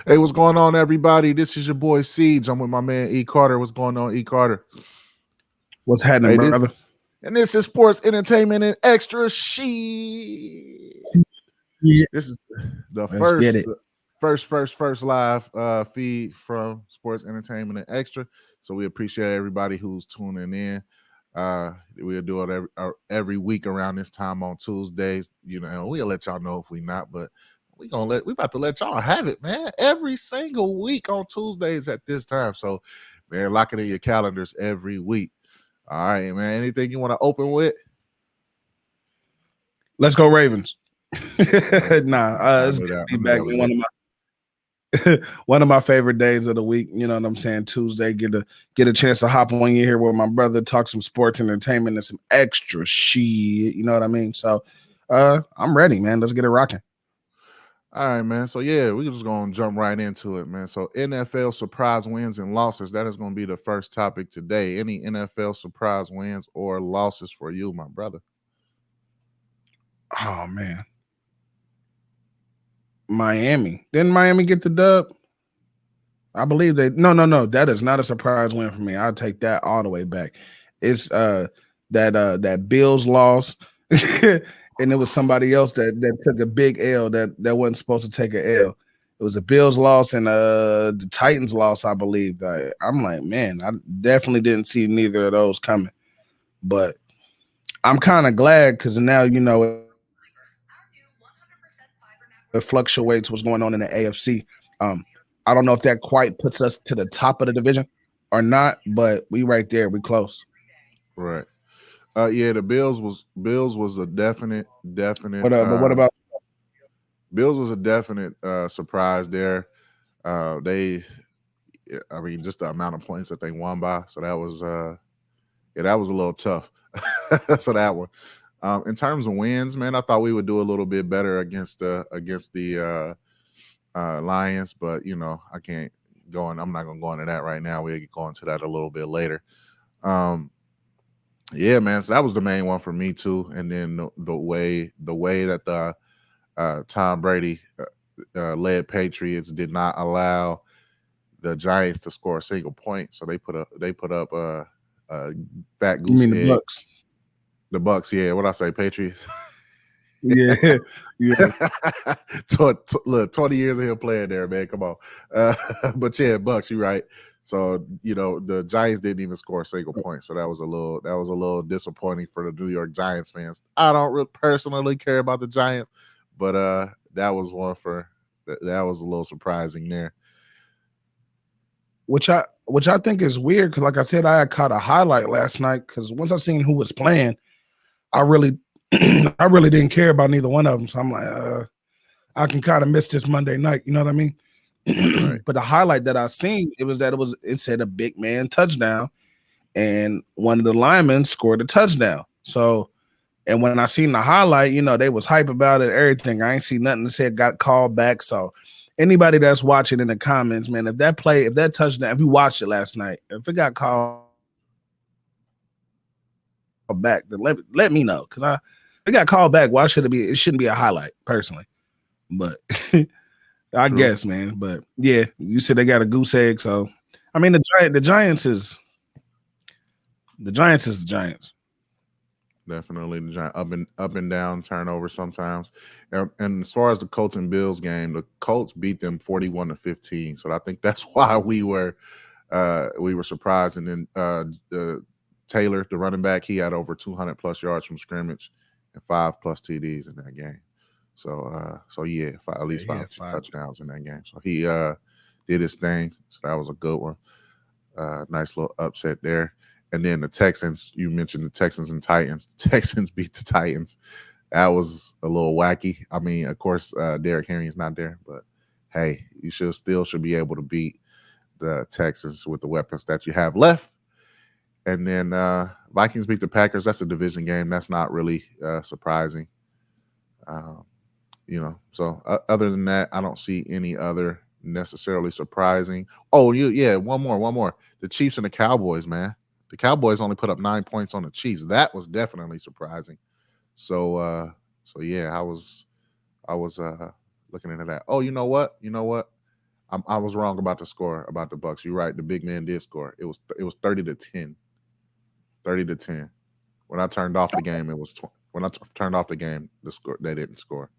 Hey, what's going on, everybody? This is your boy Ciege. I'm with my man E Carter. What's going on, E Carter? What's happening, Hey, brother? this is sports entertainment and extra shit. Yeah. This is the Let's get it. first live feed from Sports Entertainment and Extra. So we appreciate everybody who's tuning in. We'll do it every week around this time on Tuesdays. You know, we'll let y'all know if we not, but we about to let y'all have it, man. Every single week on Tuesdays at this time. So, man, lock it in your calendars every week. All right, man. Anything you want to open with? Let's go Ravens. I It's knew good to that. be I knew back that was in it. one of my favorite days of the week. You know what I'm saying? Tuesday, get a chance to hop on you here with my brother, talk some sports entertainment and some extra shit. You know what I mean? So I'm ready, man. Let's get it rocking. All right, man. So yeah, we're just gonna jump right into it, man. So NFL surprise wins and losses. That is gonna be the first topic today. Any NFL surprise wins or losses for you, my brother? Oh man. Miami. Didn't Miami get the dub? I believe they no. That is not a surprise win for me. I'll take that all the way back. It's that Bills loss. And it was somebody else that took a big L that wasn't supposed to take an L. It was the Bills loss and the Titans loss, I believe. I'm like, man, I definitely didn't see neither of those coming. But I'm kind of glad because now it fluctuates what's going on in the AFC. I don't know if that quite puts us to the top of the division or not, but we right there, we close. Right. Yeah, the Bills was a definite What about Bills was a definite surprise there. They I mean, just the amount of points that they won by. So that was that was a little tough. So that one. In terms of wins, man, I thought we would do a little bit better against the Lions, but I can't go in. I'm not gonna go into that right now. We'll go into that a little bit later. Um, yeah, man. So that was the main one for me too. And then the way that the Tom Brady led Patriots did not allow the Giants to score a single point, so they put up a fat you goose mean the egg. Bucks? The Bucks, yeah. What I say, Patriots? Yeah, yeah. Look, 20 years of him playing there, man. Come on. But yeah, Bucks, you're right. So the Giants didn't even score a single point, so that was a little disappointing for the New York Giants fans. I don't personally care about the Giants, but that was one for that was a little surprising there. Which I think is weird because, like I said, I had caught a highlight last night because once I seen who was playing, I really, I really didn't care about neither one of them. So I'm like, I can kind of miss this Monday night. You know what I mean? Right. But the highlight that I seen, it said a big man touchdown, and one of the linemen scored a touchdown. So, and when I seen the highlight, they was hype about it, everything. I ain't see nothing that said got called back. So anybody that's watching in the comments, man, if that touchdown, if you watched it last night, if it got called back, then let me know. Cause if it got called back, why should it be? It shouldn't be a highlight, personally. But I True. guess, man. But yeah, you said they got a goose egg. So I mean the Giants is the Giants. Definitely the Giants up and down turnover sometimes. And as far as the Colts and Bills game, the Colts beat them 41-15. So I think that's why we were surprised. And then Taylor, the running back, he had over 200 plus yards from scrimmage and 5+ TDs in that game. So yeah, at least Yeah, he five had five. touchdowns in that game. So he did his thing. So that was a good one. Nice little upset there. And then the Texans, you mentioned the Texans and Titans. The Texans beat the Titans. That was a little wacky. I mean, of course, Derrick Henry's not there, but hey, you should be able to beat the Texans with the weapons that you have left. And then Vikings beat the Packers. That's a division game. That's not really surprising. Um, so other than that, I don't see any other necessarily surprising. Oh, yeah, one more. The Chiefs and the Cowboys, man. The Cowboys only put up 9 points on the Chiefs. That was definitely surprising. So yeah, I was looking into that. Oh, you know what? I was wrong about the score about the Bucks. You're right. The big man did score. It was 30-10. 30-10. When I turned off the game, it was when I turned off the game, the score they didn't score.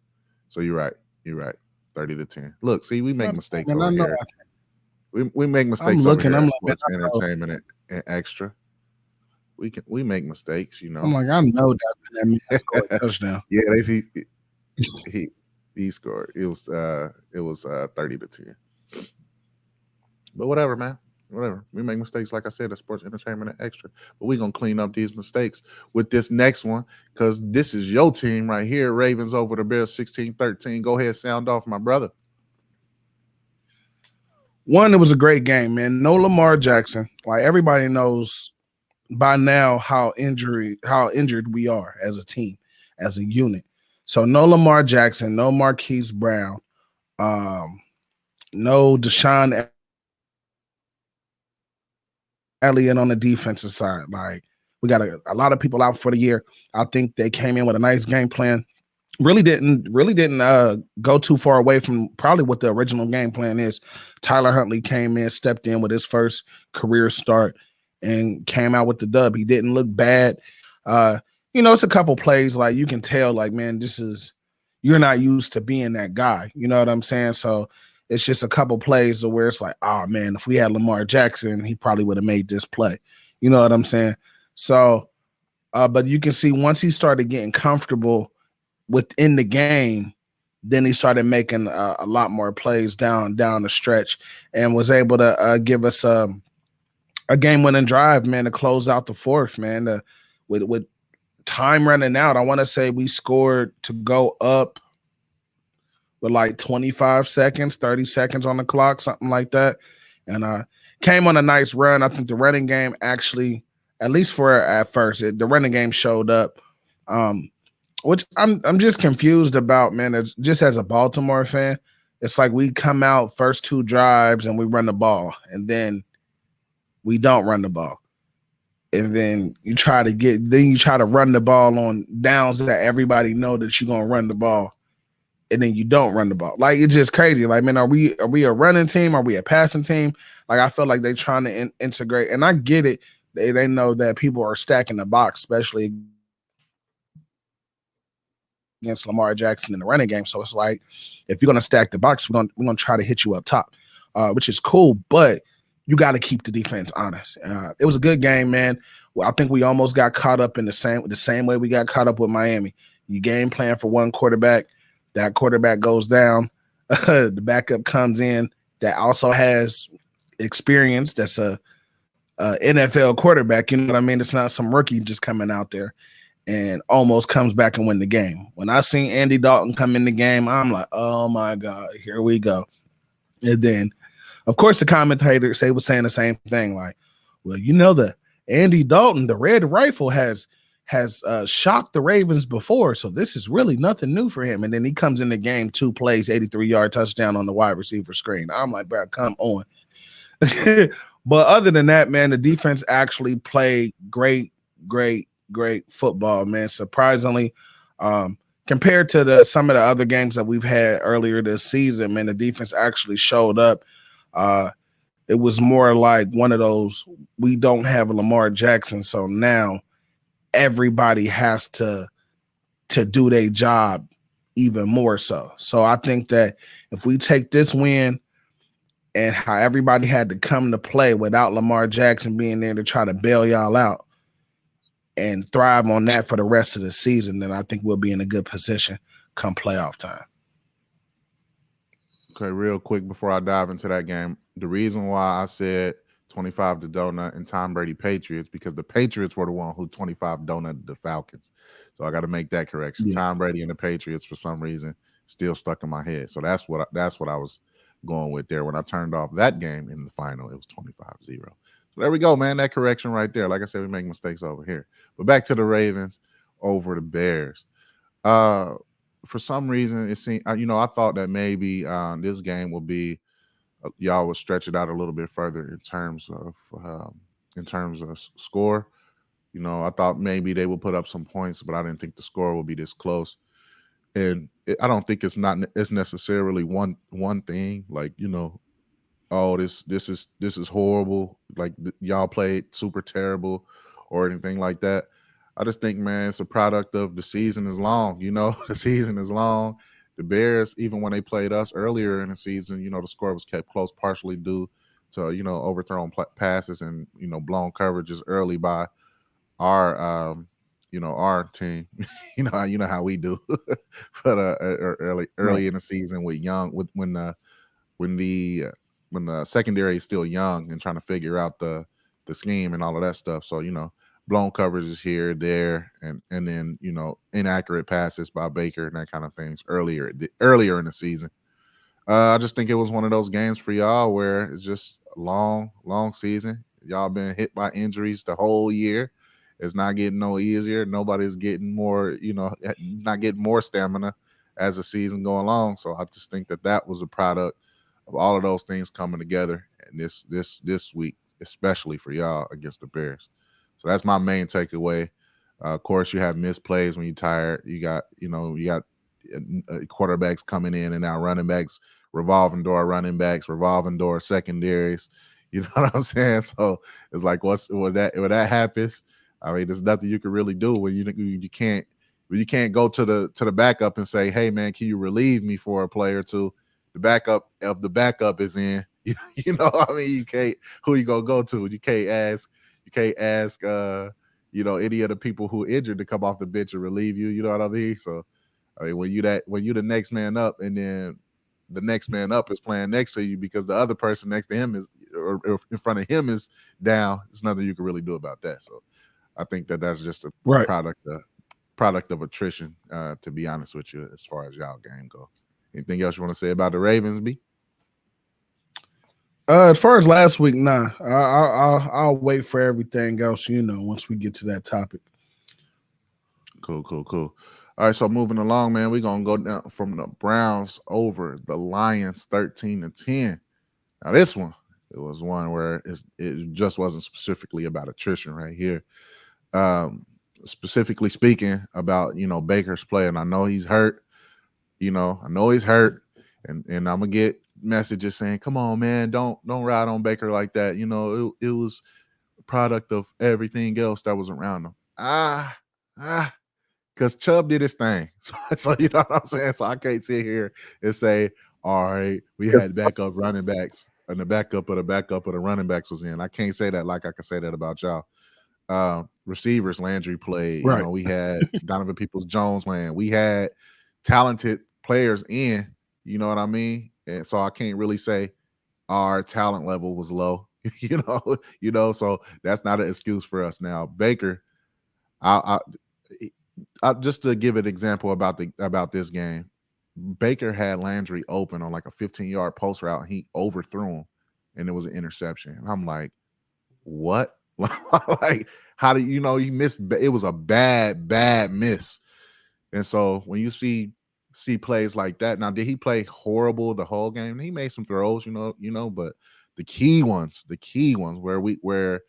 So you're right. You're right. 30-10. Look, see, we make mistakes Man, I over know. here. We make I'm mistakes over looking. here I'm at like, man, Sports Entertainment and Extra. We make mistakes, you I'm know. like, I know that man scored a touchdown. Yeah, he he scored. It was 30-10. But whatever, man. Whatever. We make mistakes, like I said, at Sports Entertainment and Extra. But we're gonna clean up these mistakes with this next one, because this is your team right here. Ravens over the Bears 16-13. Go ahead, sound off, my brother. One, it was a great game, man. No Lamar Jackson. Like everybody knows by now how injured we are as a team, as a unit. So no Lamar Jackson, no Marquise Brown, um, no Deshaun Elliott on the defensive side. Like we got a lot of people out for the year. I think they came in with a nice game plan. Really didn't go too far away from probably what the original game plan is. Tyler Huntley came in, stepped in with his first career start, and came out with the dub. He didn't look bad. Uh, it's a couple plays like you can tell, like, man, you're not used to being that guy. You know what I'm saying? So it's just a couple plays where it's like, oh man, if we had Lamar Jackson, he probably would have made this play. You know what I'm saying? So, but you can see once he started getting comfortable within the game, then he started making a lot more plays down the stretch, and was able to give us a game winning drive, man, to close out the fourth, man. With time running out, I want to say we scored to go up with like 25 seconds, 30 seconds on the clock, something like that, and came on a nice run. I think the running game actually, at least for at first, the running game showed up. Which I'm just confused about, man. It's just as a Baltimore fan, it's like we come out first two drives and we run the ball, and then we don't run the ball, and then you try to run the ball on downs that everybody know that you're gonna run the ball, and then you don't run the ball. Like it's just crazy. Like, man, are we a running team? Are we a passing team? Like I feel like they're trying to integrate, and I get it. They know that people are stacking the box, especially against Lamar Jackson in the running game. So it's like, if you're gonna stack the box, we're gonna try to hit you up top, which is cool. But you got to keep the defense honest. It was a good game, man. Well, I think we almost got caught up in the same way we got caught up with Miami. You game plan for one quarterback, that quarterback goes down, the backup comes in that also has experience. That's a NFL quarterback. You know what I mean? It's not some rookie just coming out there and almost comes back and win the game. When I seen Andy Dalton come in the game, I'm like, oh my God, here we go. And then, of course, the commentators was saying the same thing, like, well, the Andy Dalton, the Red Rifle, has shocked the Ravens before, so this is really nothing new for him. And then he comes in the game, 2 plays, 83-yard touchdown on the wide receiver screen. I'm like, bro, come on. But other than that, man, the defense actually played great football, man. Surprisingly, compared to some of the other games that we've had earlier this season, man, the defense actually showed up. It was more like one of those, we don't have a Lamar Jackson, so now everybody has to do their job even more so. So I think that if we take this win and how everybody had to come to play without Lamar Jackson being there to try to bail y'all out and thrive on that for the rest of the season, then I think we'll be in a good position come playoff time. Okay, real quick before I dive into that game, the reason why I said 25 to donut and Tom Brady Patriots, because the Patriots were the one who 25 donut the Falcons. So I got to make that correction. Yeah. Tom Brady and the Patriots, for some reason, still stuck in my head. So that's what I was going with there. When I turned off that game in the final, it was 25-0. So there we go, man. That correction right there. Like I said, we make mistakes over here. But back to the Ravens over the Bears. For some reason, it seemed, I thought that maybe this game will be, y'all would stretch it out a little bit further in terms of score. I thought maybe they would put up some points, but I didn't think the score would be this close. And I don't think it's necessarily one thing. Like, oh, this is horrible. Like y'all played super terrible, or anything like that. I just think, man, it's a product of the season is long. You know, the season is long. The Bears, even when they played us earlier in the season, you know, the score was kept close, partially due to overthrown passes and blown coverages early by our our team. You know how we do, but early Right. in the season with young with when the when the secondary is still young and trying to figure out the scheme and all of that stuff. So blown coverages here, there, and then inaccurate passes by Baker and that kind of things earlier in the season. I just think it was one of those games for y'all where it's just a long, long season. Y'all been hit by injuries the whole year. It's not getting no easier. Nobody's getting more, not getting more stamina as the season go along. So I just think that was a product of all of those things coming together, and this week, especially for y'all against the Bears. So that's my main takeaway. Of course, you have missed plays when you're tired. You got quarterbacks coming in and out, running backs, revolving door running backs, revolving door secondaries. You know what I'm saying? So it's like, when that happens, I mean, there's nothing you can really do when you can't go to the backup and say, hey man, can you relieve me for a play or two? The backup of the backup is in. I mean, you can't. Who you gonna go to? You can't ask. You can't ask. Any of the people who injured to come off the bench and relieve you. You know what I mean? So I mean, when you the next man up, and then the next man up is playing next to you because the other person next to him is or in front of him is down. There's nothing you can really do about that. So I think that's just a Right. product of attrition. To be honest with you, as far as y'all game go. Anything else you want to say about the Ravens, B? As far as last week, nah. I'll wait for everything else. Once we get to that topic. Cool, cool, cool. All right, so moving along, man, we're gonna go down from the Browns over the Lions 13-10. Now this one, it was one where it just wasn't specifically about attrition right here. Um, Specifically speaking about Baker's play, and I know he's hurt. I know he's hurt, and I'm gonna get messages saying, "Come on, man, don't ride on Baker like that." It was a product of everything else that was around him. Because Chubb did his thing. So you know what I'm saying? So I can't sit here and say, all right, we had backup running backs, and the backup of the running backs was in. I can't say that like I can say that about y'all. Receivers, Landry played. Right. We had Donovan Peoples Jones playing. We had talented players in. You know what I mean? And so I can't really say our talent level was low. So that's not an excuse for us now. Baker, I, just to give an example about this game, Baker had Landry open on like a 15-yard post route. And he overthrew him, and it was an interception. And I'm like, what? Like, how do he missed? It was a bad miss. And so when you see plays like that, now did he play horrible the whole game? He made some throws, but the key ones where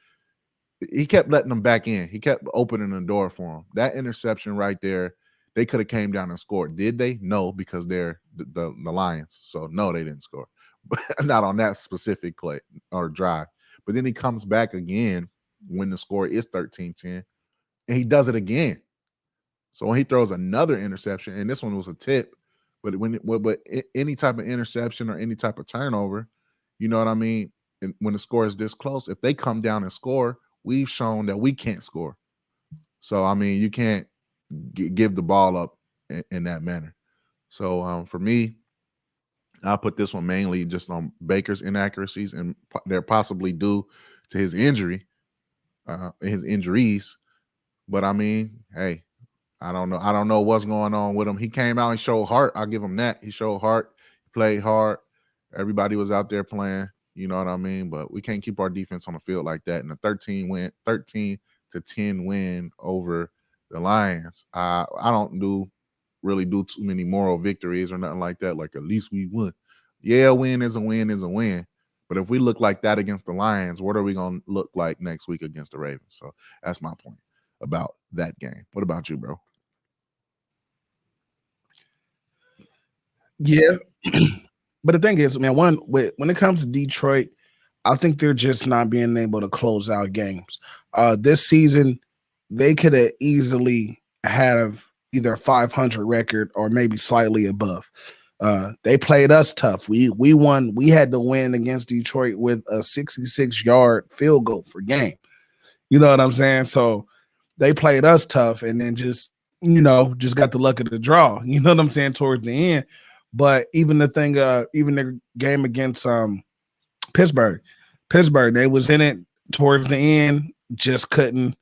he kept letting them back in. He kept opening the door for him. That interception right there, they could have came down and scored. Did they? No, because they're the Lions. So no, they didn't score. But not on that specific play or drive. But then he comes back again when the score is 13-10, and he does it again. So when he throws another interception, and this one was a tip, but any type of interception or any type of turnover, you know what I mean? And when the score is this close, if they come down and score, we've shown that we can't score. So I mean, you can't give the ball up in that manner. So for me, I'll put this one mainly just on Baker's inaccuracies, and they're possibly due to his injuries. But I mean, hey, I don't know. I don't know what's going on with him. He came out and showed heart. I'll give him that. He showed heart. He played hard. Everybody was out there playing. You know what I mean? But we can't keep our defense on the field like that. And a 13-10 win over the Lions. I don't really do too many moral victories or nothing like that. Like, at least we won. Yeah, a win is a win is a win. But if we look like that against the Lions, what are we going to look like next week against the Ravens? So that's my point about that game. What about you, bro? Yeah. but the thing is, man, when it comes to Detroit, I think they're just not being able to close out games. This season, they could have easily had either a 500 record or maybe slightly above. They played us tough. We won. We had to win against Detroit with a 66-yard field goal for game. You know what I'm saying? So they played us tough, and then just got the luck of the draw. You know what I'm saying towards the end. But even the game against Pittsburgh, they was in it towards the end, just couldn't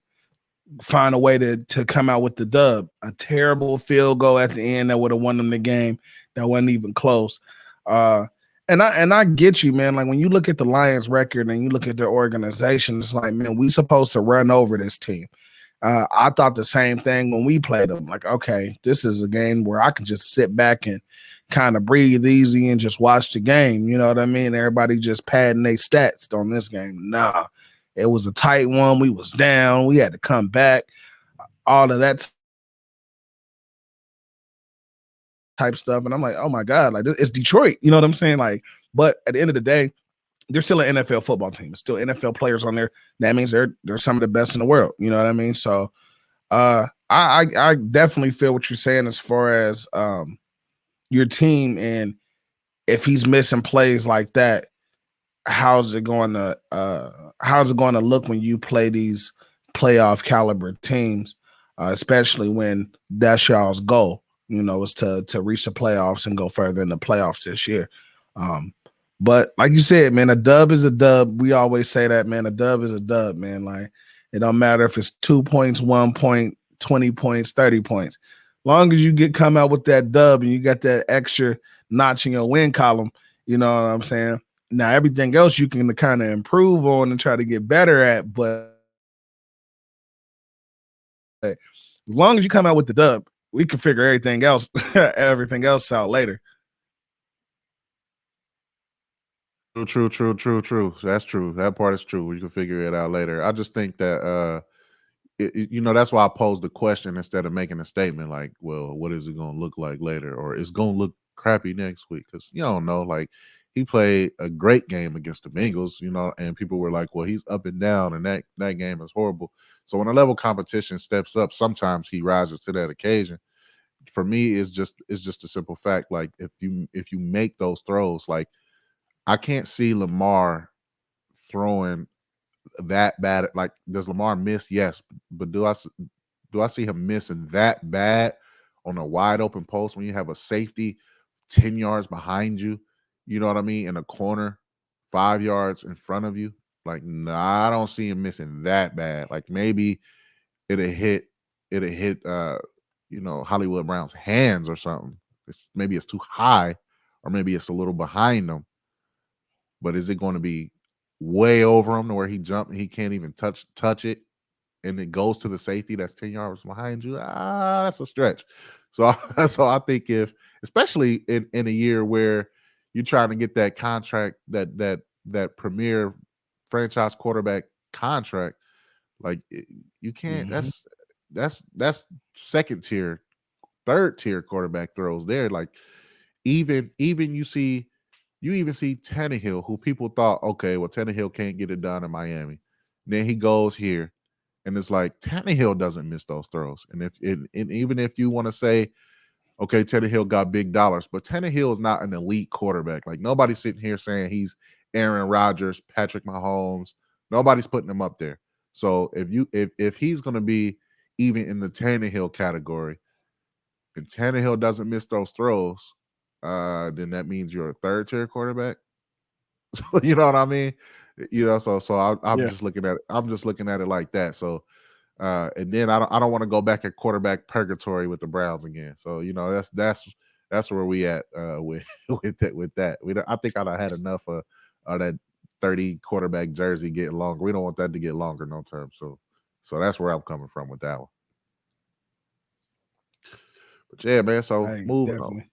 find a way to come out with the dub. A terrible field goal at the end that would have won them the game. That wasn't even close. Uh, and I get you, man. Like when you look at the Lions record and you look at their organization, it's like, man, we supposed to run over this team. I thought the same thing when we played them. Like, okay, this is a game where I can just sit back and kind of breathe easy and just watch the game. You know what I mean? Everybody just padding their stats on this game. Nah, it was a tight one. We was down. We had to come back. All of that type stuff. And I'm like, oh my God, like it's Detroit. You know what I'm saying? Like, but at the end of the day, they're still an NFL football team. It's still NFL players on there. That means they're some of the best in the world. You know what I mean? So I definitely feel what you're saying as far as your team, and if he's missing plays like that, how's it going to look when you play these playoff caliber teams, especially when that's y'all's goal, is to reach the playoffs and go further in the playoffs this year. But like you said, man, a dub is a dub. We always say that, man. A dub is a dub, man. Like it don't matter if it's 2 points, 1 point, 20 points, 30 points. Long as you come out with that dub and you got that extra notch in your win column, you know what I'm saying? Now everything else you can kind of improve on and try to get better at, but as long as you come out with the dub, we can figure everything else out later. True. That's true. That part is true. You can figure it out later. I just think that that's why I posed the question instead of making a statement like, well, what is it going to look like later, or it's going to look crappy next week, because you don't know. Like he played a great game against the Bengals, and people were like, well, he's up and down, and that game is horrible. So when a level competition steps up, sometimes he rises to that occasion. For me, it's just a simple fact. Like if you make those throws, like I can't see Lamar throwing that bad. Like, does Lamar miss? Yes, but do I see him missing that bad on a wide open post when you have a safety 10 yards behind you? You know what I mean? In a corner, 5 yards in front of you. Like, nah, I don't see him missing that bad. Like maybe it'll hit it'll hit Hollywood Brown's hands or something. Maybe it's too high, or maybe it's a little behind them. But is it going to be way over him to where he jumped and he can't even touch it, and it goes to the safety that's 10 yards behind you? That's a stretch. So so I think, if especially in a year where you're trying to get that contract, that premier franchise quarterback contract, like you can't. Mm-hmm. That's second tier, third tier quarterback throws there. Like even you even see Tannehill, who people thought, okay, well, Tannehill can't get it done in Miami. Then he goes here, and it's like Tannehill doesn't miss those throws. And even if you want to say, okay, Tannehill got big dollars, but Tannehill is not an elite quarterback. Like nobody's sitting here saying he's Aaron Rodgers, Patrick Mahomes. Nobody's putting him up there. So if he's going to be even in the Tannehill category, and Tannehill doesn't miss those throws, then that means you're a third tier quarterback. You know what I mean? I'm Yeah. just looking at it like that. So and then I don't want to go back at quarterback purgatory with the Browns again. So that's where we at with with that. I think I'd have had enough of that 30 quarterback jersey getting longer. We don't want that to get longer no time. So that's where I'm coming from with that one. But yeah, man. Hey, definitely.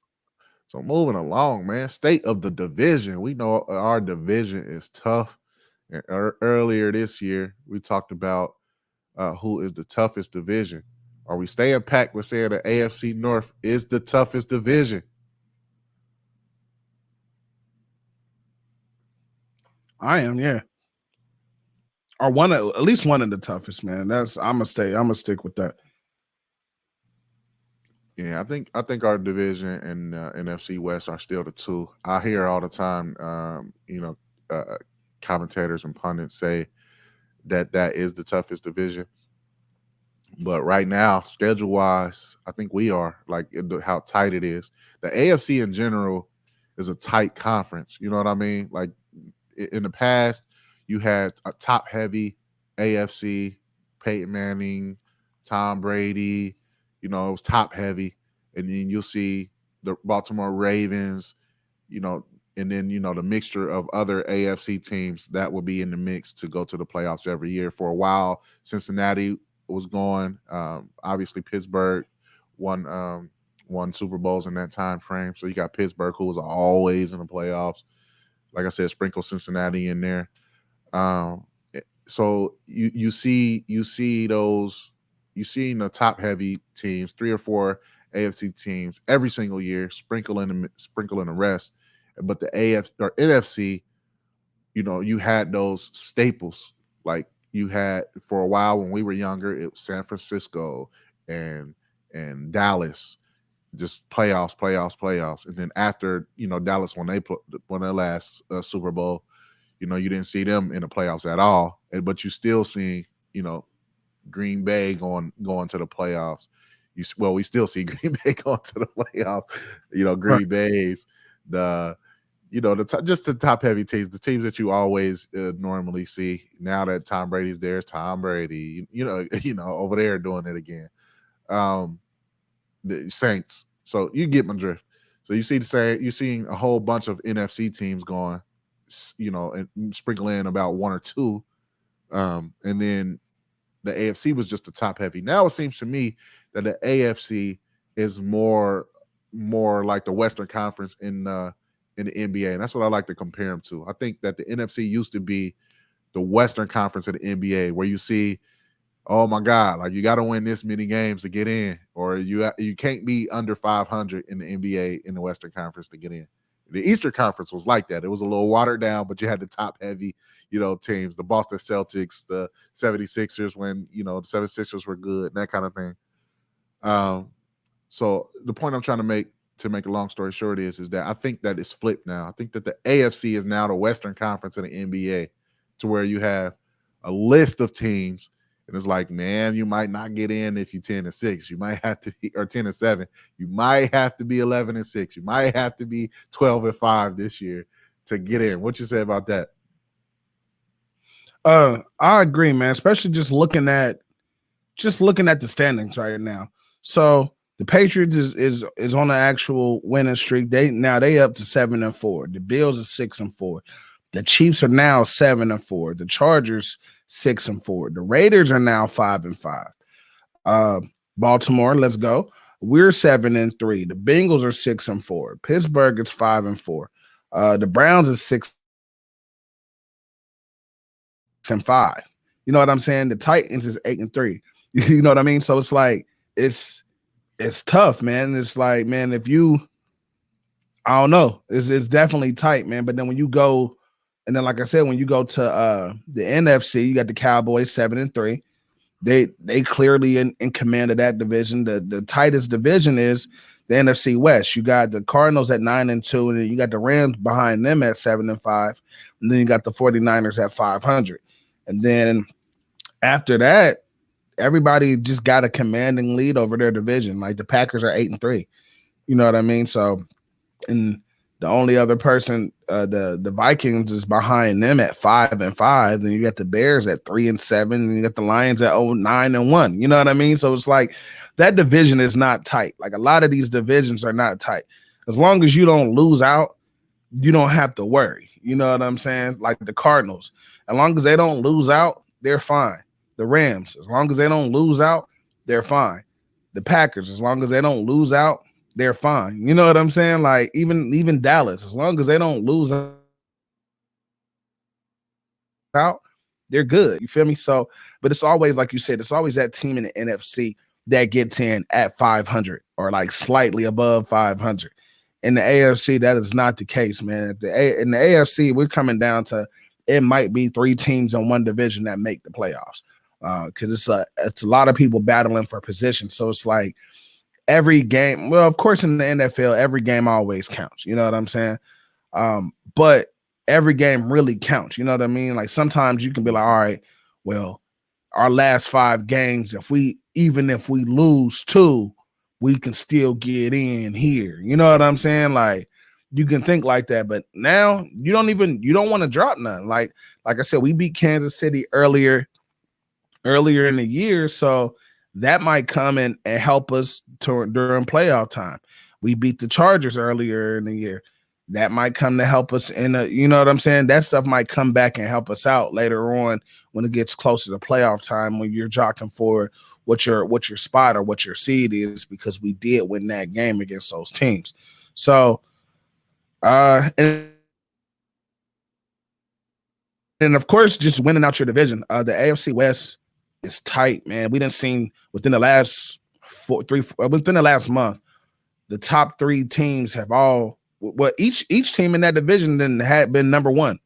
So moving along, man. State of the division. We know our division is tough. And earlier this year, we talked about who is the toughest division. Are we staying packed with saying the AFC North is the toughest division? I am, yeah. Or at least one of the toughest, man. I'm gonna stick with that. Yeah, I think our division and NFC West are still the two. I hear all the time, commentators and pundits say that that is the toughest division. But right now, schedule wise, I think we are like how tight it is. The AFC in general is a tight conference. You know what I mean? Like in the past, you had a top heavy AFC, Peyton Manning, Tom Brady. It was top heavy, and then you'll see the Baltimore Ravens. You know, and then the mixture of other AFC teams that will be in the mix to go to the playoffs every year. For a while, Cincinnati was going. Obviously, Pittsburgh won Super Bowls in that time frame. So you got Pittsburgh, who was always in the playoffs. Like I said, sprinkle Cincinnati in there. Um, so you see those you see the top heavy teams, 3 or 4 AFC teams every single year, sprinkle in the rest. But the AF or NFC, you had those staples. Like you had for a while when we were younger, it was San Francisco and Dallas, just playoffs, playoffs, playoffs. And then after Dallas when they won their last Super Bowl, you didn't see them in the playoffs at all. But you still see Green Bay going to the playoffs. We still see Green Bay going to the playoffs. Right. Green Bay's the just the top heavy teams, the teams that you always normally see. Now that Tom Brady's there, it's Tom Brady. Over there doing it again. Um, the Saints. So you get my drift. So you see the same. You're seeing a whole bunch of NFC teams going, and sprinkle in about 1 or 2, and then the AFC was just the top heavy. Now it seems to me that the AFC is more like the Western Conference in the NBA, and that's what I like to compare them to. I think that the NFC used to be the Western Conference of the NBA, where you see, oh my God, like you got to win this many games to get in, or you can't be under 500 in the NBA in the Western Conference to get in. The Eastern Conference was like that. It was a little watered down, but you had the top heavy, teams, the Boston Celtics, the 76ers when, the 76ers were good, that kind of thing. Um, so the point I'm trying to make a long story short is that I think that it's flipped now. I think that the AFC is now the Western Conference of the NBA, to where you have a list of teams, and it's like, man, you might not get in if you're 10-6. You might have to be, or 10-7. You might have to be 11-6. You might have to be 12-5 this year to get in. What you say about that? I agree, man. Especially just looking at the standings right now. So the Patriots is on the actual winning streak. They up to 7-4. The Bills are 6-4. The Chiefs are now 7-4. The Chargers 6-4. The Raiders are now 5-5. Uh, Baltimore, let's go. We're 7-3. The Bengals are 6-4. Pittsburgh is 5-4. The Browns is 6-5. You know what I'm saying? The Titans is 8-3. You know what I mean? So it's like it's tough, man. It's like, man, I don't know. It's definitely tight, man. But then when you go, and then like I said, when you go to the NFC, you got the Cowboys 7-3. They clearly in command of that division. The tightest division is the NFC West. You got the Cardinals at 9-2, and then you got the Rams behind them at 7-5, and then you got the 49ers at 500. And then after that, everybody just got a commanding lead over their division. Like the Packers are 8-3. You know what I mean? So, and the only other person, the Vikings is behind them at 5-5. Then you got the Bears at 3-7, and you got the Lions at 9-1. You know what I mean? So it's like that division is not tight. Like a lot of these divisions are not tight. As long as you don't lose out, you don't have to worry. You know what I'm saying? Like the Cardinals, as long as they don't lose out, they're fine. The Rams, as long as they don't lose out, they're fine. The Packers, as long as they don't lose out, they're fine. You know what I'm saying? Like even Dallas, as long as they don't lose out, they're good. You feel me? So, but it's always like you said, it's always that team in the NFC that gets in at 500 or like slightly above 500. In the AFC, that is not the case, man. In the AFC, we're coming down to it might be 3 teams in one division that make the playoffs. Because it's a lot of people battling for position. So it's like every game. Well, of course, in the NFL, every game always counts. You know what I'm saying? But every game really counts. You know what I mean? Like sometimes you can be like, all right, well, our last 5 games, if we lose 2, we can still get in here. You know what I'm saying? Like you can think like that, but now you don't want to drop none. Like I said, we beat Kansas City earlier in the year, so that might come and help us during playoff time. We beat the Chargers earlier in the year. That might come to help us you know what I'm saying? That stuff might come back and help us out later on when it gets closer to playoff time when you're jockeying for what your spot or what your seed is because we did win that game against those teams. So and of course, just winning out your division. The AFC West is tight, man. We didn't see within the last within the last month, the top 3 teams have all each team in that division then had been number 1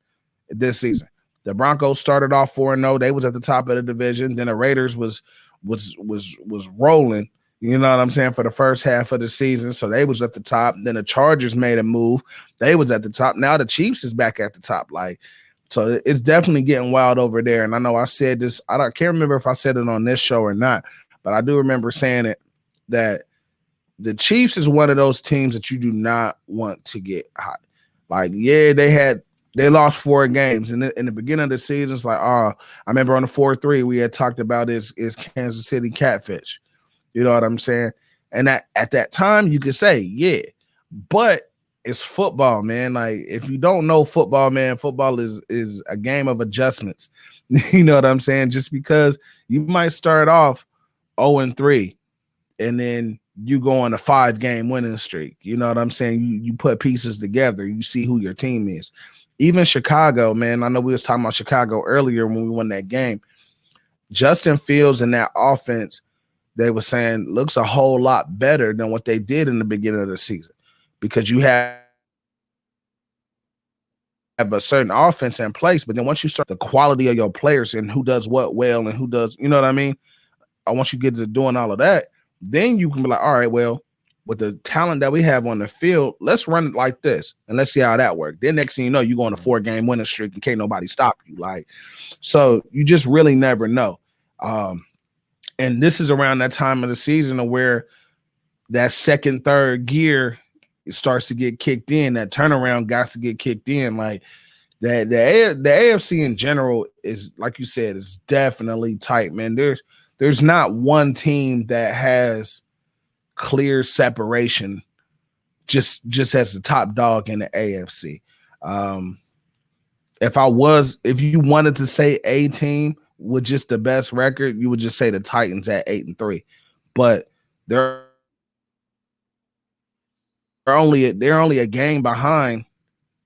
this season. The Broncos started off 4-0. They was at the top of the division. Then the Raiders was rolling. You know what I'm saying, for the first half of the season. So they was at the top. Then the Chargers made a move. They was at the top. Now the Chiefs is back at the top. Like, so it's definitely getting wild over there. And I know I said this, can't remember if I said it on this show or not, but I do remember saying it, that the Chiefs is one of those teams that you do not want to get hot. Like, yeah, they lost 4 games. And in the beginning of the season, it's like, I remember on the 4-3, we had talked about is Kansas City catfish. You know what I'm saying? And at that time, you could say, yeah, but it's football, man. Like, if you don't know football, man, football is a game of adjustments. You know what I'm saying? Just because you might start off 0-3 and then you go on a 5-game winning streak. You know what I'm saying? You put pieces together. You see who your team is. Even Chicago, man, I know we was talking about Chicago earlier when we won that game. Justin Fields and that offense, they were saying, looks a whole lot better than what they did in the beginning of the season because you have a certain offense in place. But then once you start the quality of your players and who does what well and who does, you know what I mean? Once you get to doing all of that, then you can be like, all right, well, with the talent that we have on the field, let's run it like this and let's see how that works. Then next thing you know, you go on a 4-game winning streak and can't nobody stop you. Like, so you just really never know. And this is around that time of the season where that second, third gear starts to get kicked in. That turnaround got to get kicked in. Like the AFC in general is, like you said, is definitely tight, man. There's not one team that has clear separation just as the top dog in the AFC. If you wanted to say a team with just the best record, you would just say the Titans at 8-3. But they're only a game behind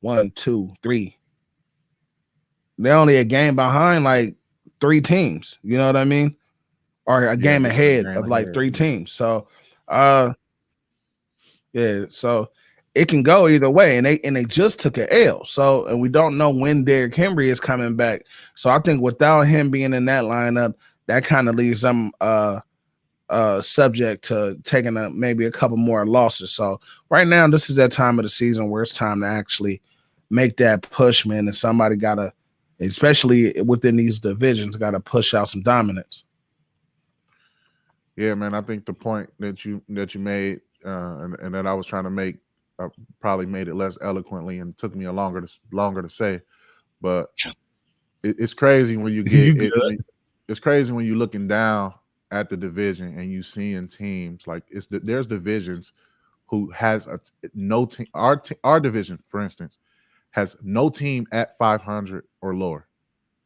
1, 2, 3. They're only a game behind like 3 teams. You know what I mean? Or a game ahead of like 3 teams. So yeah, so it can go either way. And they just took an L. So, and we don't know when Derrick Henry is coming back. So I think without him being in that lineup, that kind of leaves them subject to taking maybe a couple more losses. So right now, this is that time of the season where it's time to actually make that push, man. And somebody gotta, especially within these divisions, gotta push out some dominance. Yeah, man. I think the point that you made and that I was trying to make, probably made it less eloquently and took me a longer to say. But it's crazy when you get it's crazy when you're looking down at the division and you seeing teams like there's divisions who has no team. Our division, for instance, has no team at 500 or lower.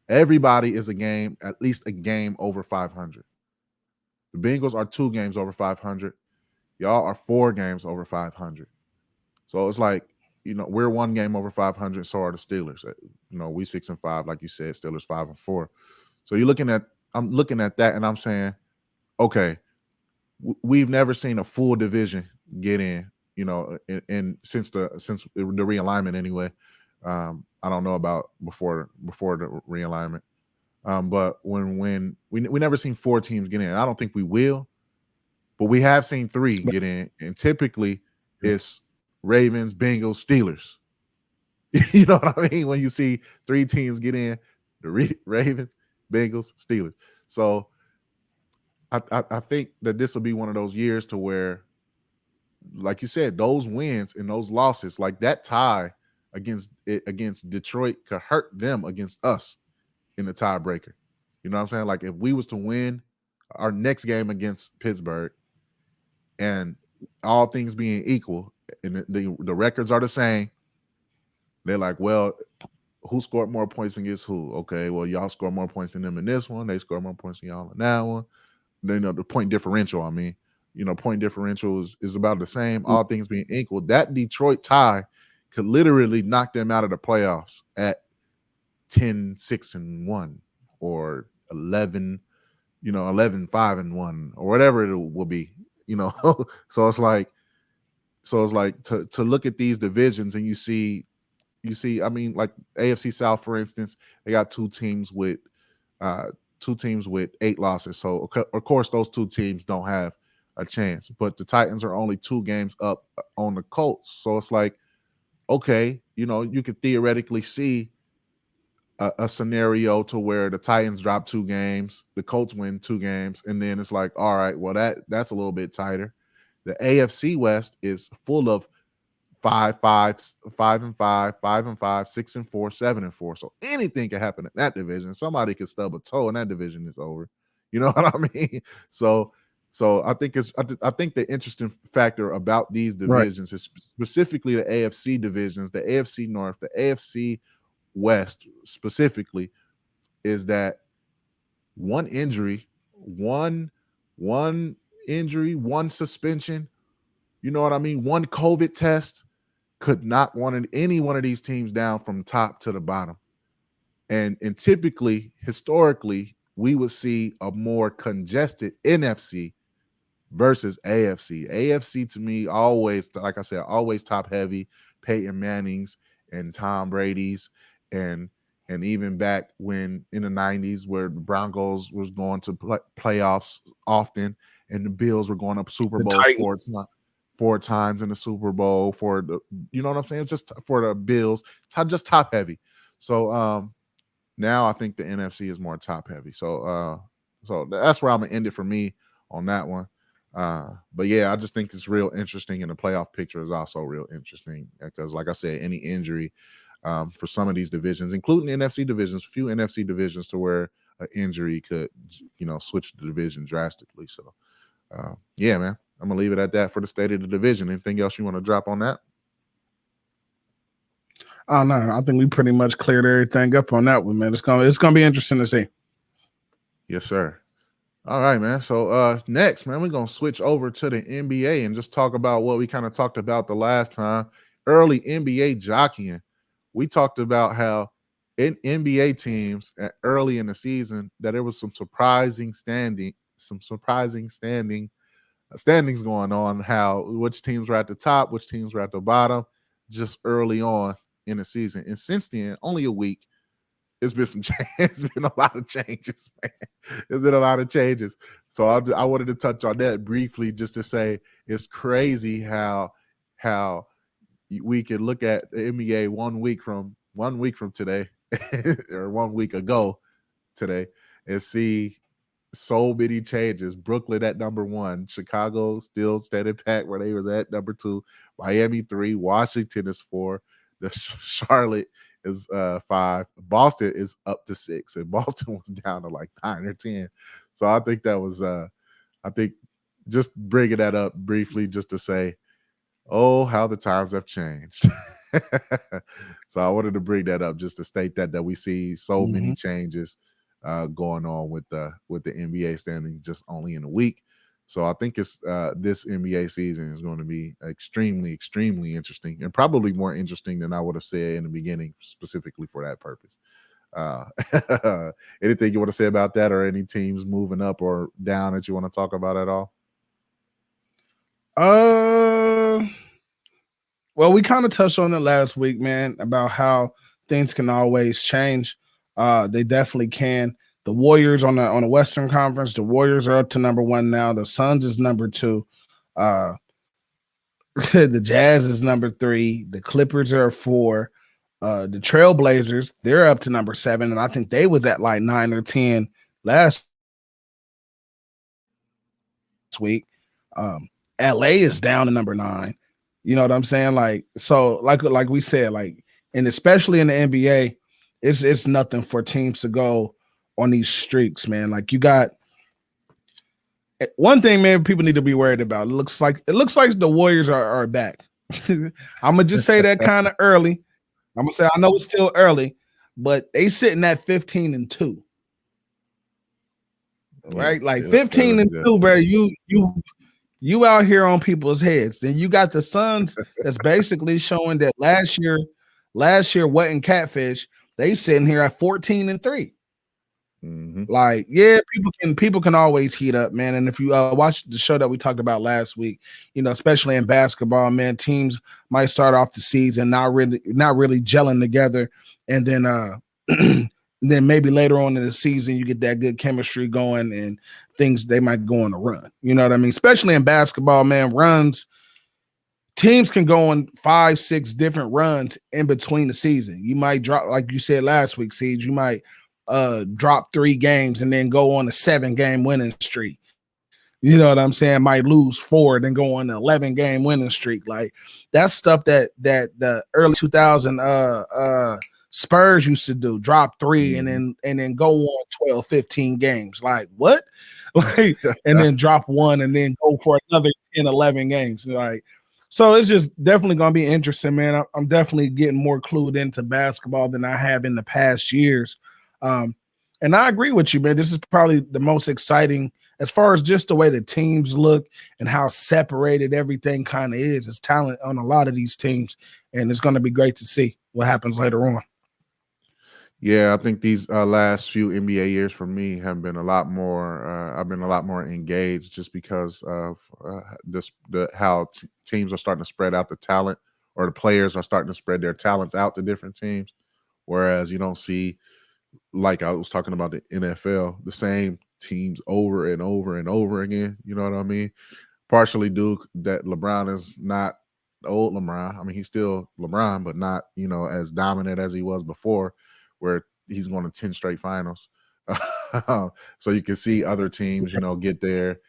Everybody is at least a game over 500. The Bengals are 2 games over 500. Y'all are 4 games over 500. So it's like, we're 1 game over 500. So are the Steelers. We 6-5, like you said. Steelers 5-4. So I'm looking at that, and I'm saying, okay, we've never seen a full division get in. In since the realignment anyway. I don't know about before the realignment. But when we never seen 4 teams get in. I don't think we will, but we have seen 3 get in, and typically it's Ravens, Bengals, Steelers. You know what I mean? When you see 3 teams get in, the Ravens, Bengals, Steelers. So I think that this will be one of those years to where, like you said, those wins and those losses, like that tie against Detroit, could hurt them against us in the tiebreaker. You know what I'm saying? Like if we was to win our next game against Pittsburgh, and all things being equal, and the records are the same, they're like, well, who scored more points against who? Okay, well, y'all score more points than them in this one. They score more points than y'all in that one. Then, the point differential, I mean, point differential is about the same, all things being equal. That Detroit tie could literally knock them out of the playoffs at 10-6-1 or 11, 11-5-1 or whatever it will be, so it's like to look at these divisions, and you see, I mean, like AFC South, for instance, they got two teams with 8 losses. So of course those 2 teams don't have a chance, but the Titans are only 2 games up on the Colts. So it's like, okay, you could theoretically see a scenario to where the Titans drop 2 games, the Colts win 2 games, and then it's like, all right, well, that's a little bit tighter. The AFC West is full of 5-5, 5-5, 5-5, 6-4, 7-4. So anything can happen in that division. Somebody could stub a toe, and that division is over. You know what I mean? So I think I think the interesting factor about these divisions is specifically the AFC divisions, the AFC North, the AFC West specifically, is that one injury, one suspension, you know what I mean? One COVID test could knock any one of these teams down from top to the bottom. And typically, historically, we would see a more congested NFC versus AFC. AFC to me always, like I said, always top heavy. Peyton Manning's and Tom Brady's, and even back when in the 90s, where the Broncos was going to playoffs often, and the Bills were going up Super Bowls 4 times in the Super Bowl for the, you know what I'm saying? Just for the Bills, just top heavy. So now I think the NFC is more top heavy. So that's where I'm gonna end it for me on that one. But yeah, I just think it's real interesting, and the playoff picture is also real interesting because, like I said, any injury for some of these divisions, including the NFC divisions, few NFC divisions, to where an injury could, switch the division drastically. So yeah, man, I'm gonna leave it at that for the state of the division. Anything else you want to drop on that? Oh no, I think we pretty much cleared everything up on that one, man. It's gonna be interesting to see. Yes, sir. All right, man. So next, man, we're gonna switch over to the NBA and just talk about what we kind of talked about the last time. Early NBA jockeying. We talked about how in NBA teams early in the season that there was some surprising standings going on, how which teams were at the top, which teams were at the bottom, just early on in the season. And since then, only a week, it's been it's been a lot of changes, man. There's been a lot of changes. So I wanted to touch on that briefly, just to say it's crazy how we can look at the NBA 1 week from today or 1 week ago today and see so many changes. Brooklyn at number 1, Chicago still standing pat where they was at number 2, Miami 3, Washington is 4, the Charlotte is 5, Boston is up to 6, and Boston was down to like 9 or 10. So I think that was I think just bringing that up briefly just to say, oh, how the times have changed. So I wanted to bring that up just to state that we see so many changes going on with the NBA standings just only in a week. So I think it's this NBA season is going to be extremely, extremely interesting, and probably more interesting than I would have said in the beginning, specifically for that purpose. Anything you want to say about that, or any teams moving up or down that you want to talk about at all? Well, we kind of touched on it last week, man, about how things can always change. They definitely can. The Warriors on the Western Conference, the Warriors are up to number one now. The Suns is number two. Uh, the Jazz is number three. The Clippers are four. The Trailblazers, they're up to number seven, and I think they was at like 9 or 10 last week. LA is down to number 9. You know what I'm saying? Like, so like we said, like, and especially in the NBA, it's nothing for teams to go on these streaks, man. Like, you got one thing, man, people need to be worried about. It looks like the Warriors are back. I'm gonna just say that kind of early. I'm gonna say I know it's still early, but they sitting at 15-2, Yeah, right? Like they're fifteen looking and good. two, bro. You out here on people's heads. Then you got the Suns that's basically showing that last year wasn't catfish. They sitting here at 14-3. Mm-hmm. Like, yeah, people can always heat up, man. And if you watch the show that we talked about last week, especially in basketball, man, teams might start off the season not really gelling together, and then then maybe later on in the season you get that good chemistry going, and things they might go on a run. You know what I mean? Especially in basketball, man, runs teams can go on 5, 6 different runs in between the season. You might drop, like you said last week, Siege. You might drop 3 games and then go on a 7-game winning streak. You know what I'm saying? Might lose 4, then go on an 11-game winning streak. Like, that's stuff that the early 2000 Spurs used to do. Drop 3 and Mm-hmm. then go on 12, 15 games. Like, what? Like, and then drop 1 and then go for another 10, 11 games. Like, so it's just definitely gonna be interesting, man. I'm definitely getting more clued into basketball than I have in the past years. Um, and I agree with you, man. This is probably the most exciting as far as just the way the teams look and how separated everything kind of is. It's talent on a lot of these teams, and it's going to be great to see what happens later on. Yeah, I think these last few NBA years for me have been a lot more. I've been a lot more engaged just because of how teams are starting to spread out the talent, or the players are starting to spread their talents out to different teams. Whereas you don't see, like I was talking about the NFL, the same teams over and over and over again. You know what I mean? Partially due that LeBron is not the old LeBron. I mean, he's still LeBron, but not, as dominant as he was before, where he's going to 10 straight finals. So you can see other teams, get there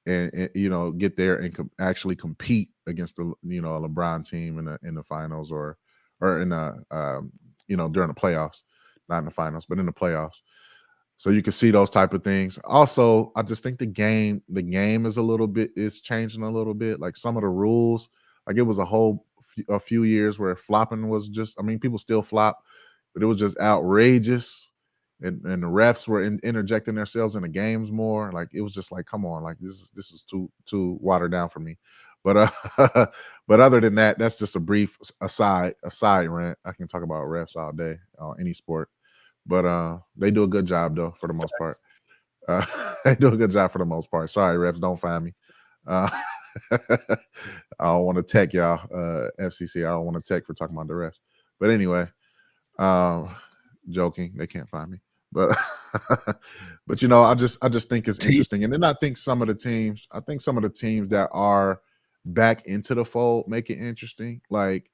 and get there and actually compete against the a LeBron team in the finals, or in during the playoffs, not in the finals, but in the playoffs. So you can see those type of things. Also, I just think the game is changing a little bit. Like, some of the rules, like, it was a few years where flopping was just, I mean, people still flop, but it was just outrageous. And the refs were interjecting themselves in the games more. Like, it was just like, come on, like, this is too watered down for me. But but other than that, that's just a brief aside rant. I can talk about refs all day on any sport. But they do a good job though, for the most part. Uh, they do a good job for the most part. Sorry, refs, don't find me. Uh, I don't want to tech y'all, FCC. I don't want to tech for talking about the refs. But anyway, um, joking. They can't find me. But but I just think it's interesting. And then I think some of the teams that are back into the fold make it interesting. Like,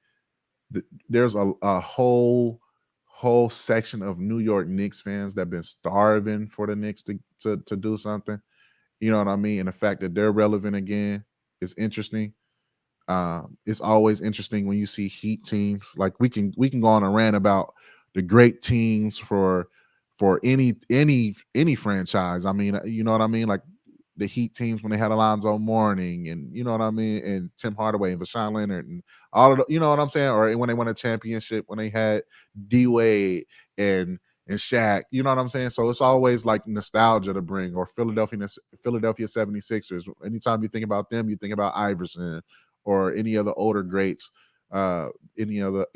there's a whole section of New York Knicks fans that have been starving for the Knicks to do something. You know what I mean? And the fact that they're relevant again is interesting. It's always interesting when you see Heat teams. Like, we can go on a rant about the great teams for any franchise. I mean, you know what I mean? Like, the Heat teams when they had Alonzo Mourning, and you know what I mean, and Tim Hardaway and Vashawn Leonard, and all of the, you know what I'm saying, or when they won a championship, when they had D Wade and Shaq, you know what I'm saying? So it's always like nostalgia to bring, or Philadelphia 76ers. Anytime you think about them, you think about Iverson, or any other older greats, any other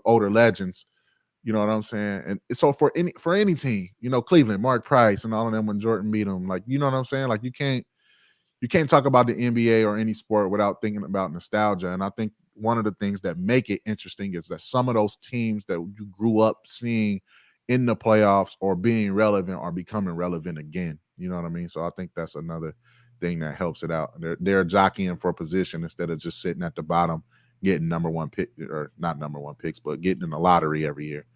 older legends. You know what I'm saying? And so for any team, Cleveland, Mark Price, and all of them when Jordan beat them, like, you know what I'm saying? Like, you can't talk about the NBA or any sport without thinking about nostalgia. And I think one of the things that make it interesting is that some of those teams that you grew up seeing in the playoffs or being relevant are becoming relevant again. You know what I mean? So I think that's another thing that helps it out. They're jockeying for position instead of just sitting at the bottom getting number one pick, or not number one picks, but getting in the lottery every year.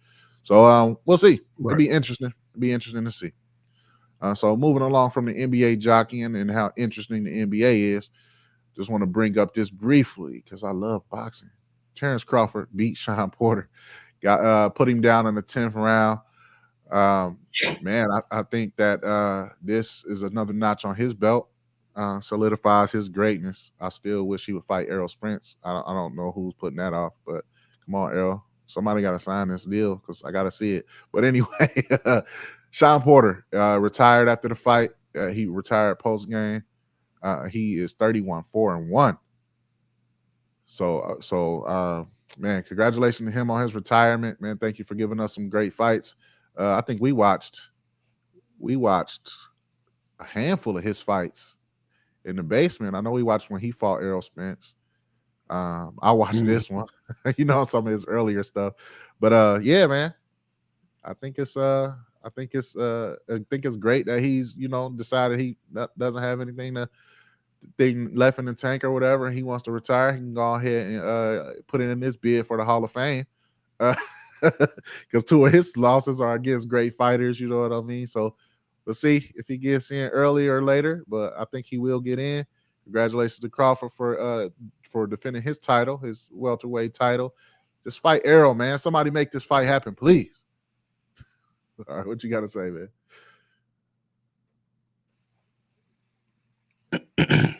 So we'll see. Right. It'll be interesting. It'll be interesting to see. So moving along from the NBA jockeying and how interesting the NBA is, just want to bring up this briefly because I love boxing. Terrence Crawford beat Shawn Porter, got put him down in the 10th round. Man, I think that this is another notch on his belt. Solidifies his greatness. I still wish he would fight Errol Spence. I don't know who's putting that off, but come on, Errol. Somebody got to sign this deal because I got to see it. But anyway, Shawn Porter retired after the fight. He retired post game. He is 31-4-1. So, man, congratulations to him on his retirement. Man, thank you for giving us some great fights. I think we watched a handful of his fights in the basement. I know we watched when he fought Errol Spence. I watched this one, some of his earlier stuff. But yeah, man, I think it's great that he's decided he doesn't have anything left in the tank or whatever. He wants to retire. He can go ahead and put it in this bid for the Hall of Fame. Because 2 of his losses are against great fighters, you know what I mean? So we'll see if he gets in early or later, but I think he will get in. Congratulations to Crawford for defending his title, his welterweight title. Just fight Errol, man. Somebody make this fight happen, please. All right, what you got to say, man?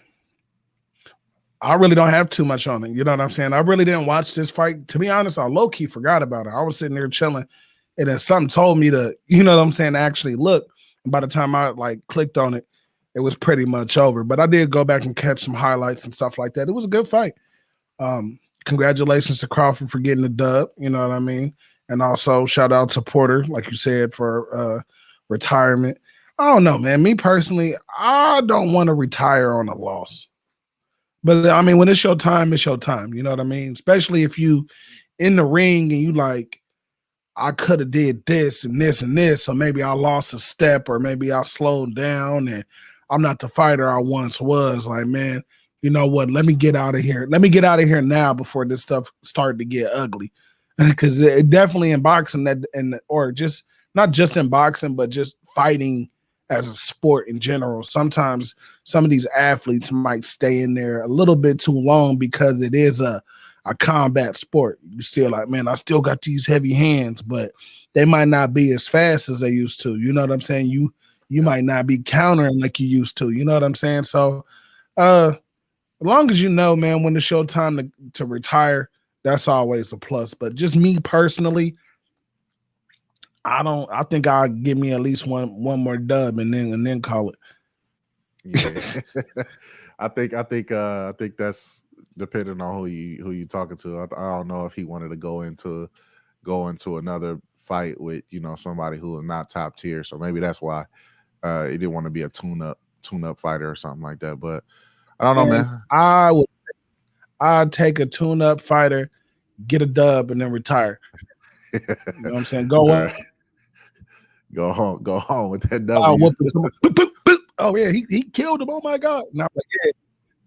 I really don't have too much on it. You know what I'm saying? I really didn't watch this fight. To be honest, I low-key forgot about it. I was sitting there chilling, and then something told me to, you know what I'm saying, actually look. And by the time I clicked on it, it was pretty much over. But I did go back and catch some highlights and stuff like that. It was a good fight. Congratulations to Crawford for getting the dub. You know what I mean? And also shout out to Porter, like you said, for retirement. I don't know, man. Me personally, I don't want to retire on a loss. But I mean, when it's your time, it's your time. You know what I mean? Especially if you in the ring and you like, I could have did this and this and this, so maybe I lost a step or maybe I slowed down and I'm not the fighter I once was. Like, man, you know what? Let me get out of here. Let me get out of here now before this stuff started to get ugly. Because it definitely in boxing or just not just in boxing, but just fighting as a sport in general. Sometimes some of these athletes might stay in there a little bit too long because it is a combat sport. You still like, man, I still got these heavy hands, but they might not be as fast as they used to. You know what I'm saying? You might not be countering like you used to. You know what I'm saying? So as long as you know, man, when it's your time to retire, that's always a plus. But just me personally, I think I'll give me at least one more dub and then call it. Yeah. I think that's depending on who you talking to. I don't know if he wanted to go into another fight with somebody who is not top tier. So maybe that's why he didn't want to be a tune up fighter or something like that. But I don't know, man. I'd take a tune up fighter, get a dub, and then retire. You know what I'm saying? Go home with that W. Oh yeah, he killed him. Oh my God. And I'm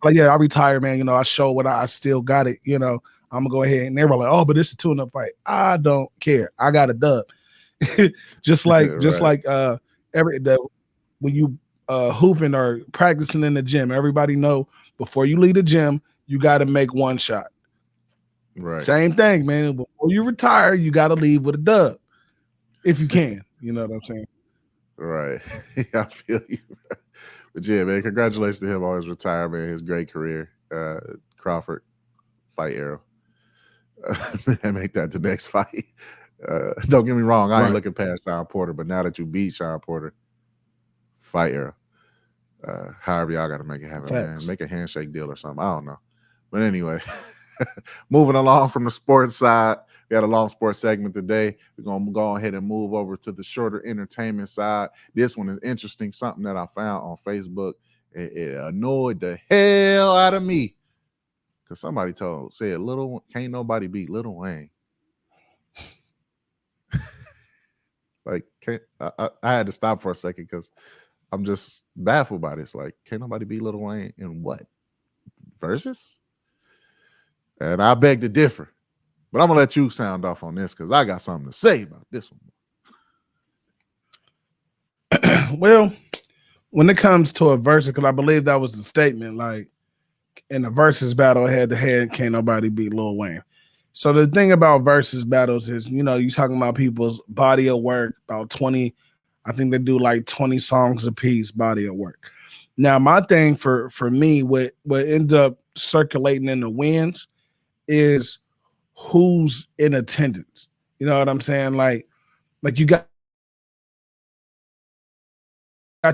like, yeah, I retired, man. I show what I still got it. I'm gonna go ahead. And they were like, oh, but it's a tune-up fight. I don't care. I got a dub. just like when you hooping or practicing in the gym, everybody know before you leave the gym, you got to make one shot. Right. Same thing, man. Before you retire, you got to leave with a dub if you can. You know what I'm saying? Right. I feel you. But yeah, man, congratulations to him on his retirement, his great career. Crawford, fight Errol. And make that the next fight. Don't get me wrong, I ain't looking past Shawn Porter, but now that you beat Shawn Porter, fight Errol. However y'all got to make it happen, man. Make a handshake deal or something. I don't know. But anyway, moving along from the sports side, we had a long sports segment today. We're going to go ahead and move over to the shorter entertainment side. This one is interesting, something that I found on Facebook. It annoyed the hell out of me. Because somebody said can't nobody beat Lil Wayne. Like, I had to stop for a second because I'm just baffled by this. Like, can't nobody beat Lil Wayne in what? Versus? And I beg to differ. But I'm going to let you sound off on this because I got something to say about this one. Well, when it comes to a versus, because I believe that was the statement, like in the versus battle head to head, can't nobody beat Lil Wayne. So the thing about versus battles is, you talking about people's body of work, about 20, I think they do like 20 songs a piece, body of work. Now, my thing for me, what ends up circulating in the wins is who's in attendance. You know what I'm saying? Like you got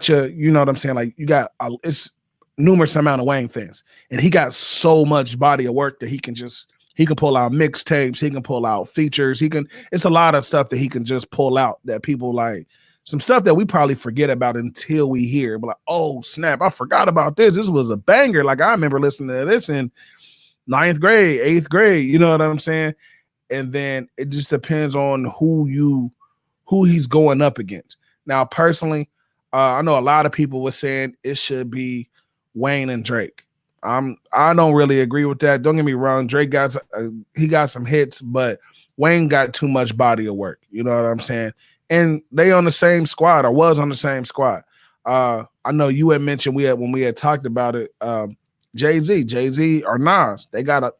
your, you know what I'm saying? Like you got it's numerous amount of Wayne fans, and he got so much body of work that he can pull out mixtapes, he can pull out features, it's a lot of stuff that he can just pull out that people like, some stuff that we probably forget about until we hear, but like, oh snap, I forgot about this. This was a banger. Like I remember listening to this in 9th grade, 8th grade, you know what I'm saying? And then it just depends on who he's going up against. Now, personally, I know a lot of people were saying it should be Wayne and Drake. I don't really agree with that. Don't get me wrong. Drake got some hits, but Wayne got too much body of work. You know what I'm saying? And they on the same squad, or was on the same squad. I know you had mentioned when we had talked about it. Jay-Z or Nas, they got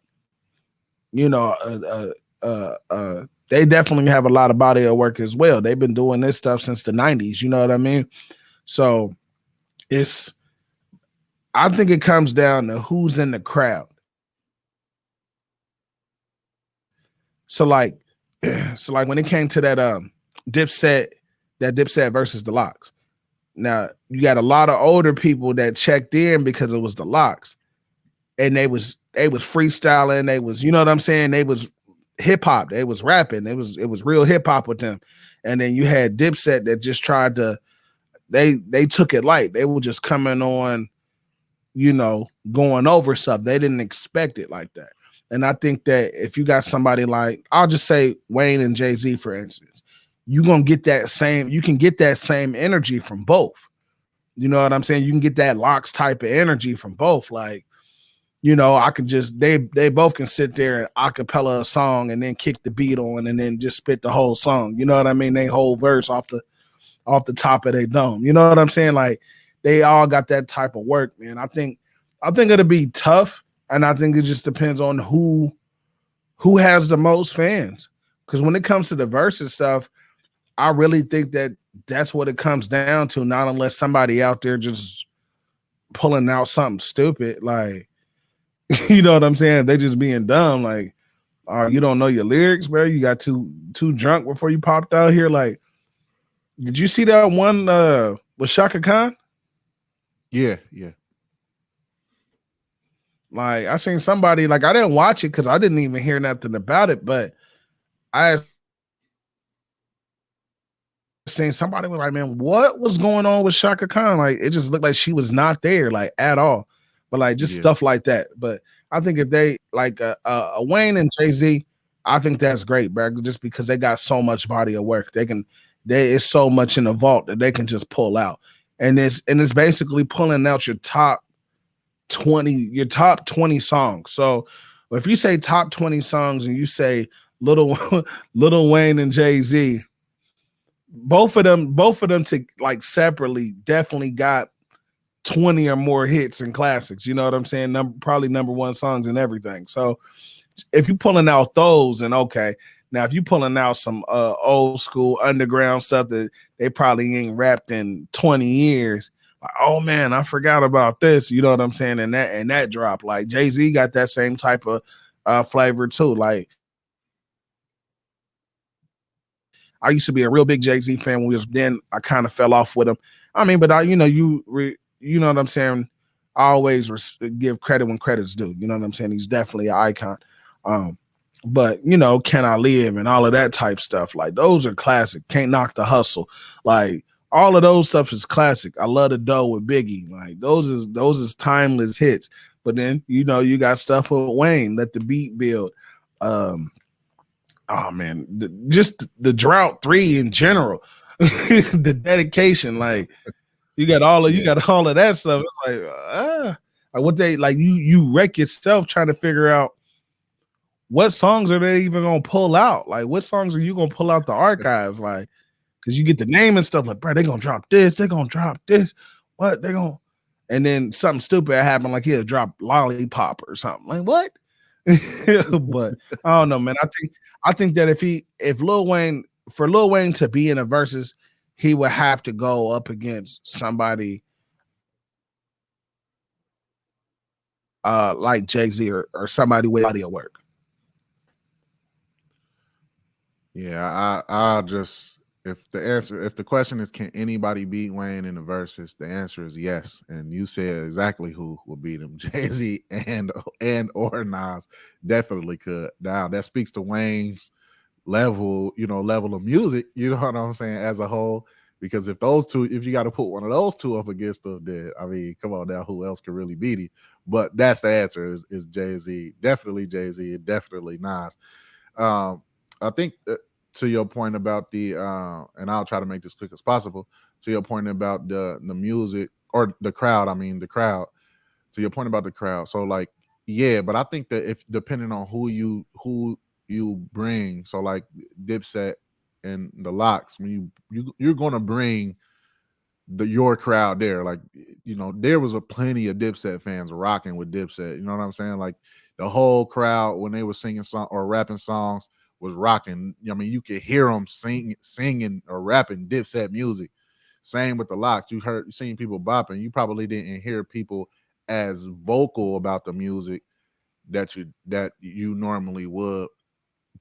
they definitely have a lot of body of work as well. They've been doing this stuff since the 90s. You know what I mean? So I think it comes down to who's in the crowd. So like when it came to that Dipset versus the Locks. Now you got a lot of older people that checked in because it was the Locks, and they was freestyling. They was, you know what I'm saying? They was hip hop. They was rapping. It was real hip hop with them. And then you had Dipset that just tried to. They took it light. They were just coming on, going over stuff. They didn't expect it like that. And I think that if you got somebody like, I'll just say Wayne and Jay-Z, for instance, you can get that same energy from both. You know what I'm saying? You can get that Locks type of energy from both. Like, I could just, they both can sit there and acapella a song and then kick the beat on and then just spit the whole song. You know what I mean? They whole verse off the top of their dome. You know what I'm saying? Like they all got that type of work, man. I think it'll be tough. And I think it just depends on who has the most fans. Because when it comes to the versus stuff, I really think that that's what it comes down to. Not unless somebody out there just pulling out something stupid. Like, you know what I'm saying? They just being dumb. Like, you don't know your lyrics, bro. You got too drunk before you popped out here. Like, did you see that one with Shaka Khan? Yeah. Like, I seen somebody, like, I didn't watch it because I didn't even hear nothing about it, but I seen somebody was like, man, what was going on with Shaka Khan? Like, it just looked like she was not there, like, at all. But like, just stuff like that. But I think if they like a Wayne and Jay-Z, I think that's great, bro. Just because they got so much body of work, it's so much in the vault that they can just pull out, and it's basically pulling out your top 20 songs. So if you say top 20 songs and you say Lil Wayne and Jay-Z, both of them to like separately definitely got 20 or more hits and classics. You know what I'm saying? Probably number one songs and everything. So if you're pulling out those, and okay, now if you're pulling out some old school underground stuff that they probably ain't rapped in 20 years, like, oh man, I forgot about this. You know what I'm saying? And that drop, like Jay-Z got that same type of flavor too. Like, I used to be a real big Jay-Z fan. Then I kind of fell off with him. I mean, but you know what I'm saying? I always give credit when credit's due. You know what I'm saying? He's definitely an icon. But Can I Live and all of that type stuff, like those are classic. Can't Knock the Hustle, like all of those stuff is classic. I Love the Dough with Biggie, like those is timeless hits. But then you got stuff with Wayne. Let the beat build. Um, oh man, just the drought 3 in general, the dedication. Like you Yeah. got all of that stuff. It's like what they like. You wreck yourself trying to figure out what songs are they even gonna pull out. Like what songs are you gonna pull out the archives? Like because you get the name and stuff. Like bro, they gonna drop this. They gonna drop this. What they gonna? And then something stupid happened. Like he'll drop Lollipop or something. Like what? But I don't know, man. I think that if Lil Wayne for Lil Wayne to be in a versus, he would have to go up against somebody like Jay-Z or somebody with audio work. Yeah, I'll just if the question is can anybody beat Wayne in the verses, the answer is yes. And you said exactly who will beat him. Jay-Z and or Nas definitely could. Now that speaks to Wayne's level of music, you know what I'm saying, as a whole. Because if you got to put one of those two up against them, then I mean, come on now, who else could really beat him? But that's the answer is Jay-Z. Definitely Jay-Z, definitely Nas. I think to your point about the and I'll try to make this quick as possible. To your point about the music or the crowd, I mean the crowd. To your point about the crowd, so like yeah, but I think that if depending on who you bring, so like Dipset and the Locks, when you're gonna bring your crowd there. Like, there was a plenty of Dipset fans rocking with Dipset. You know what I'm saying? Like the whole crowd when they were singing song or rapping songs was rocking. I mean, you could hear them singing or rapping Dipset music. Same with the Locks. You seen people bopping. You probably didn't hear people as vocal about the music that you normally would.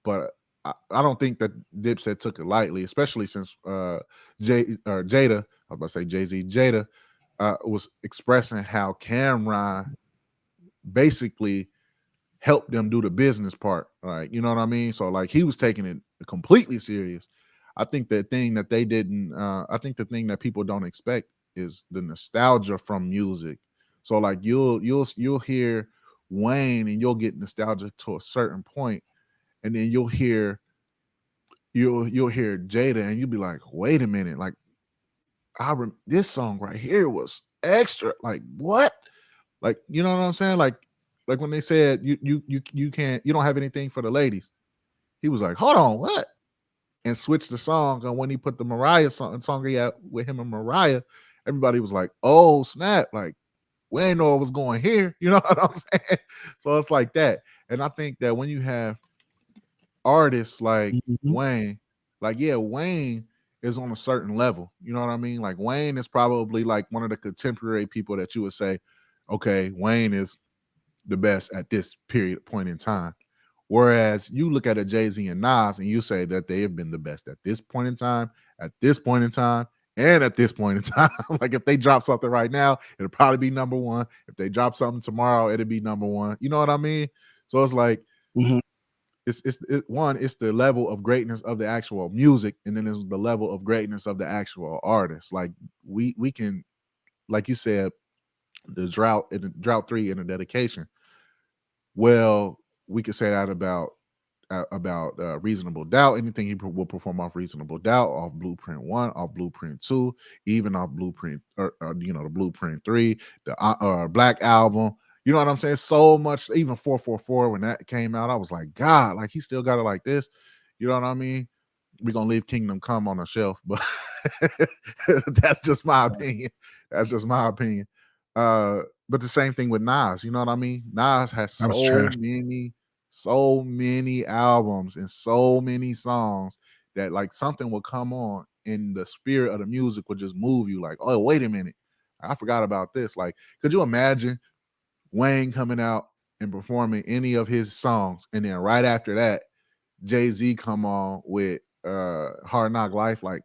But I don't think that Dipset took it lightly, especially since Jada, I was about to say Jay-Z, Jada was expressing how Cameron basically helped them do the business part. Like, you know what I mean? So like he was taking it completely serious. I think the thing that they didn't I think the thing that people don't expect is the nostalgia from music. So like you'll hear Wayne and you'll get nostalgia to a certain point, and then you'll hear Jada and you'll be like, wait a minute, like this song right here was extra. Like what? Like, you know what I'm saying? Like when they said you don't have anything for the ladies. He was like, hold on, what? And switched the song. And when he put the Mariah song he had with him and Mariah, everybody was like, oh snap, like we ain't know it was going here. You know what I'm saying? So it's like that. And I think that when you have artists like Mhm. Wayne, like yeah, Wayne is on a certain level. You know what I mean? Like Wayne is probably like one of the contemporary people that you would say, okay, Wayne is the best at this period point in time. Whereas you look at a Jay-Z and Nas and you say that they have been the best at this point in time, at this point in time, and at this point in time. Like if they drop something right now, it'll probably be number one. If they drop something tomorrow, it'll be number one. You know what I mean? So it's like Mhm. it's the level of greatness of the actual music, and then there's the level of greatness of the actual artist. Like we can, like you said, the drought 3 and the dedication. Well, we could say that about Reasonable Doubt. Anything he will perform off Reasonable Doubt, off Blueprint 1, off Blueprint 2, even off Blueprint or the Blueprint 3, the Black Album. You know what I'm saying? So much, even 444 when that came out, I was like, God, like he still got it like this. You know what I mean? We're gonna leave Kingdom Come on the shelf, but that's just my opinion. That's just my opinion. But the same thing with Nas, you know what I mean? Nas has That was trash. so many albums and so many songs that like something will come on in the spirit of the music would just move you like, oh, wait a minute. I forgot about this. Like, could you imagine Wayne coming out and performing any of his songs, and then right after that, Jay-Z come on with Hard Knock Life? Like,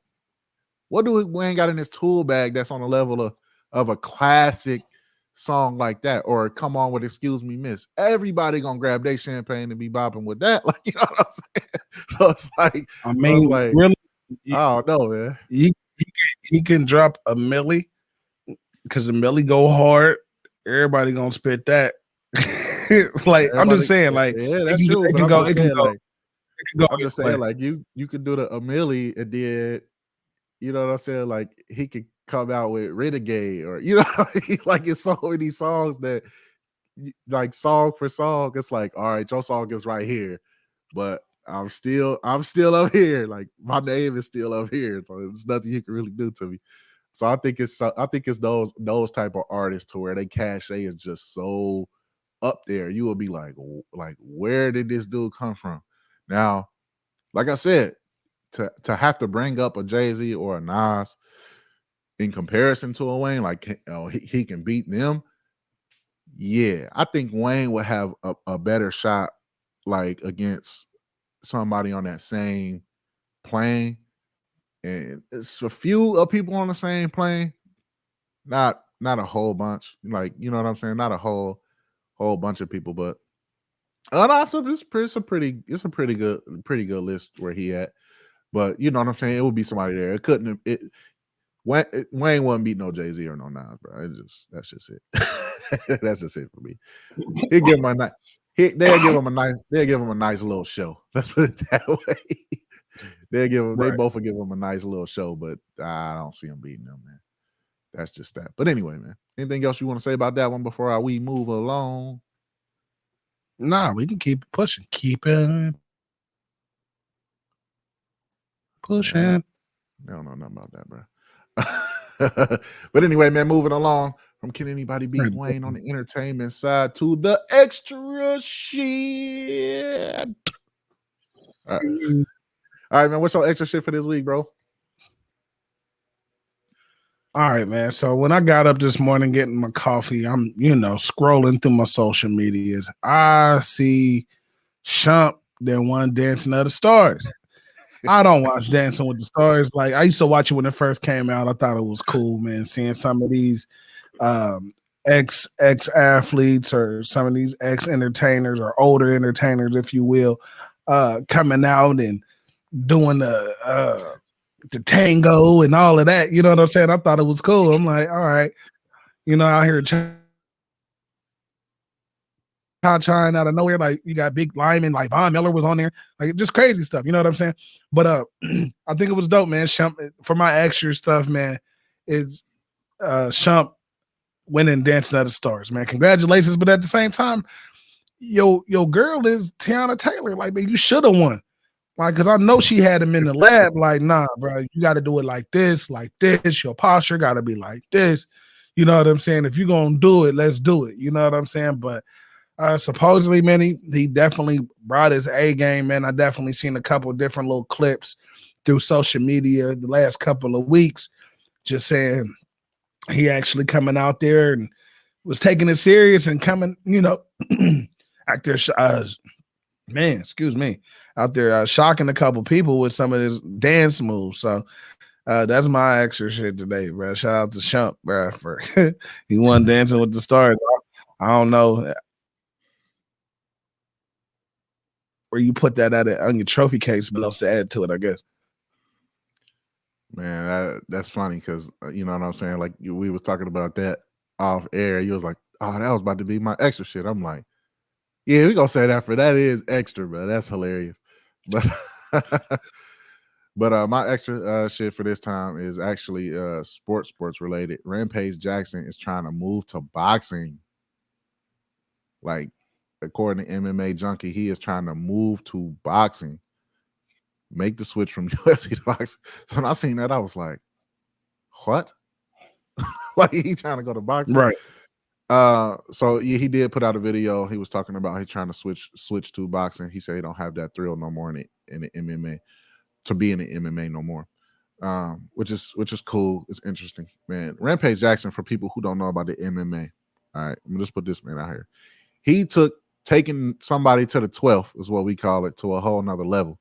what do Wayne got in his tool bag that's on the level of a classic song like that? Or come on with Excuse Me Miss. Everybody gonna grab their champagne and be bopping with that. Like, you know what I'm saying? I So it's mean, like, really, he, I don't know, man. he can drop a millie because the millie go hard. Everybody gonna spit that. Like I'm just Everybody, saying, like yeah, that's true. it But can I'm go, just saying, like, it can go I'm either just saying, way. like, you could do the a Millie and then, you know what I'm saying? Like, he could come out with Renegade, or you know, what I mean? Like, it's so many songs that, like, song for song, it's like, all right, your song is right here, but I'm still up here. Like, my name is still up here. So there's nothing you can really do to me. So I think it's those type of artists to where they cachet is just so up there. You will be like, where did this dude come from? Now, like I said, to have to bring up a Jay-Z or a Nas in comparison to a Wayne, like, he can beat them. Yeah, I think Wayne would have a better shot, like, against somebody on that same plane. And it's a few of people on the same plane, not a whole bunch. Like, you know what I'm saying? Not a whole bunch of people, but no, it's a pretty good list where he at. But you know what I'm saying? It would be somebody there. It couldn't have, it Wayne wouldn't beat no Jay-Z or no Nas, bro. That's just it. That's just it for me. He'll give him a nice they'll give him a nice little show. Let's put it that way. They Right. both will give him a nice little show, but I don't see him beating them, man. That's just that. But anyway, man. Anything else you want to say about that one before we move along? Nah, we can keep pushing. Keep it Man, pushing. I don't know nothing about that, bro. But anyway, man, moving along from Can Anybody Beat Wayne on the entertainment side to the extra shit. All right. All right, man. What's your extra shit for this week, bro? All right, man. So when I got up this morning getting my coffee, I'm, scrolling through my social medias. I see Shump that won Dancing of the Stars. I don't watch Dancing with the Stars. Like, I used to watch it when it first came out. I thought it was cool, man. Seeing some of these um, ex athletes or some of these ex entertainers or older entertainers, if you will, coming out and doing the tango and all of that. You know what I'm saying? I thought it was cool. I'm like, all right, out here China out of nowhere, like you got Big Lyman, like Von Miller was on there, like just crazy stuff. You know what I'm saying? But I think it was dope, man. Shump, for my extra stuff, man, is Shump winning Dancing of the Stars, man. Congratulations, but at the same time, your girl is Tiana Taylor. Like, man, you should have won. Like, cause I know she had him in the lab. Like, nah, bro, you got to do it like this, like this. Your posture got to be like this. You know what I'm saying? If you're gonna do it, let's do it. You know what I'm saying? But supposedly, man, he definitely brought his A game, man. I definitely seen a couple of different little clips through social media the last couple of weeks, just saying he actually coming out there and was taking it serious and coming, out there, man, excuse me, out there shocking a couple people with some of his dance moves. So that's my extra shit today, bro. Shout out to Shump, bro, for he won Dancing with the Stars. I don't know where you put that at on your trophy case, but else to add to it, I guess. Man, that's funny because you know what I'm saying. Like, we was talking about that off air. You was like, "Oh, that was about to be my extra shit." I'm like, "Yeah, we gonna say that for that is extra, bro. That's hilarious." But but my extra shit for this time is actually sports related. Rampage Jackson is trying to move to boxing. Like, according to MMA Junkie, he is trying to move to boxing, make the switch from UFC to boxing. So when I seen that, I was like, "What?" Like, he trying to go to boxing. Right. So yeah, he did put out a video. He was talking about he trying to switch to boxing. He said he don't have that thrill no more in the MMA, to be in the MMA no more. Which is cool. It's interesting, man. Rampage Jackson, for people who don't know about the MMA. All right, let me just put this man out here. He taking somebody to the 12th, is what we call it, to a whole nother level.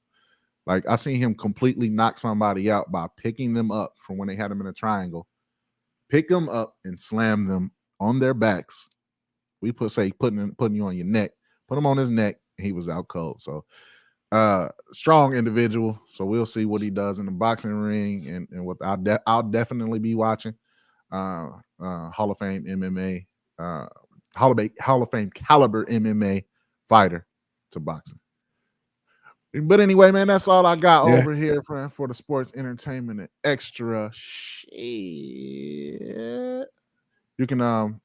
Like, I seen him completely knock somebody out by picking them up from when they had him in a triangle, pick them up and slam them on their backs. We putting you on your neck, put him on his neck, and he was out cold. So strong individual. So we'll see what he does in the boxing ring, and what I'll definitely be watching. Hall of Fame MMA, Hall of Fame caliber MMA fighter to boxing. But anyway, man, that's all I got over here for the sports entertainment and extra shit. You can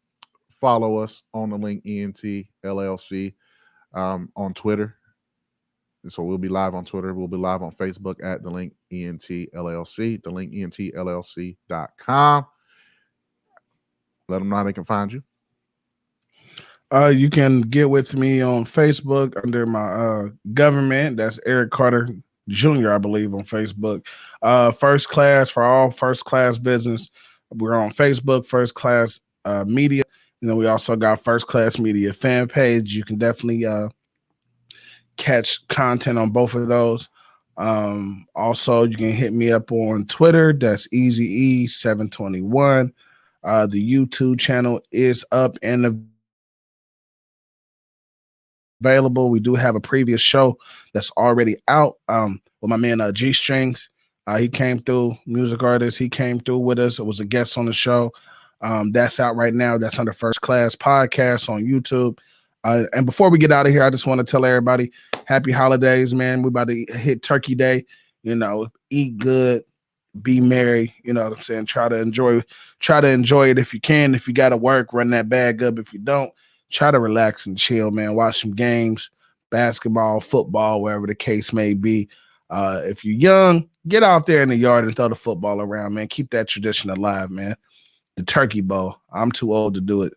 follow us on the link ENT LLC on Twitter. So we'll be live on Twitter. We'll be live on Facebook at the link ENT LLC, the link ENTLLC.com. Let them know how they can find you. You can get with me on Facebook under my government. That's Eric Carter Jr., I believe, on Facebook. First Class for all first class business. We're on Facebook, First Class Media. And then we also got First Class Media fan page. You can definitely catch content on both of those. Also, you can hit me up on Twitter. That's EasyE721. The YouTube channel is up and available. We do have a previous show that's already out with my man G Strings. He came through, music artist. He came through with us. It was a guest on the show. That's out right now. That's under First Class Podcast on YouTube. And before we get out of here, I just want to tell everybody happy holidays, man. We're about to hit Turkey Day. You know, eat good, be merry. You know what I'm saying? Try to enjoy it if you can. If you got to work, run that bag up. If you don't, try to relax and chill, man. Watch some games, basketball, football, wherever the case may be. If you're young, get out there in the yard and throw the football around, man. Keep that tradition alive, man. The turkey bowl. I'm too old to do it.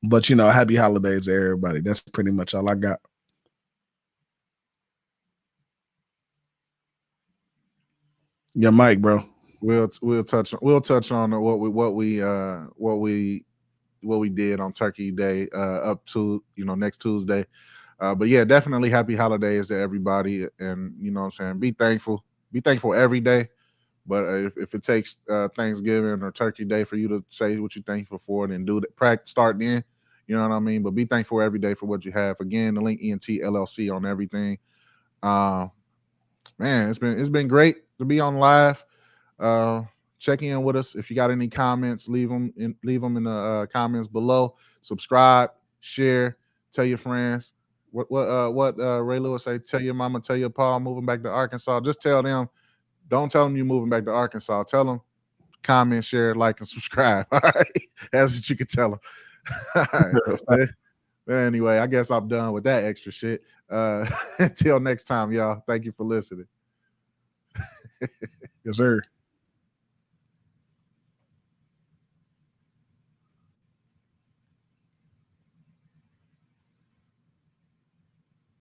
But, you know, happy holidays to everybody. That's pretty much all I got. Your mic, bro. We'll touch on what we did on Turkey Day up to next Tuesday. But yeah, definitely happy holidays to everybody, and you know what I'm saying, be thankful every day. But if it takes Thanksgiving or Turkey Day for you to say what you're thankful for, then do that. Practice, start then. You know what I mean? But be thankful every day for what you have. Again, the link ENT LLC on everything. Man, it's been great to be on live. Check in with us. If you got any comments, leave them in the comments below. Subscribe, share, tell your friends. What Ray Lewis say? Tell your mama, tell your pa, moving back to Arkansas. Just tell them. Don't tell them you're moving back to Arkansas. Tell them, comment, share, like, and subscribe. All right, that's what you can tell them. All right. But anyway, I guess I'm done with that extra shit. Until next time, y'all. Thank you for listening. Yes, sir.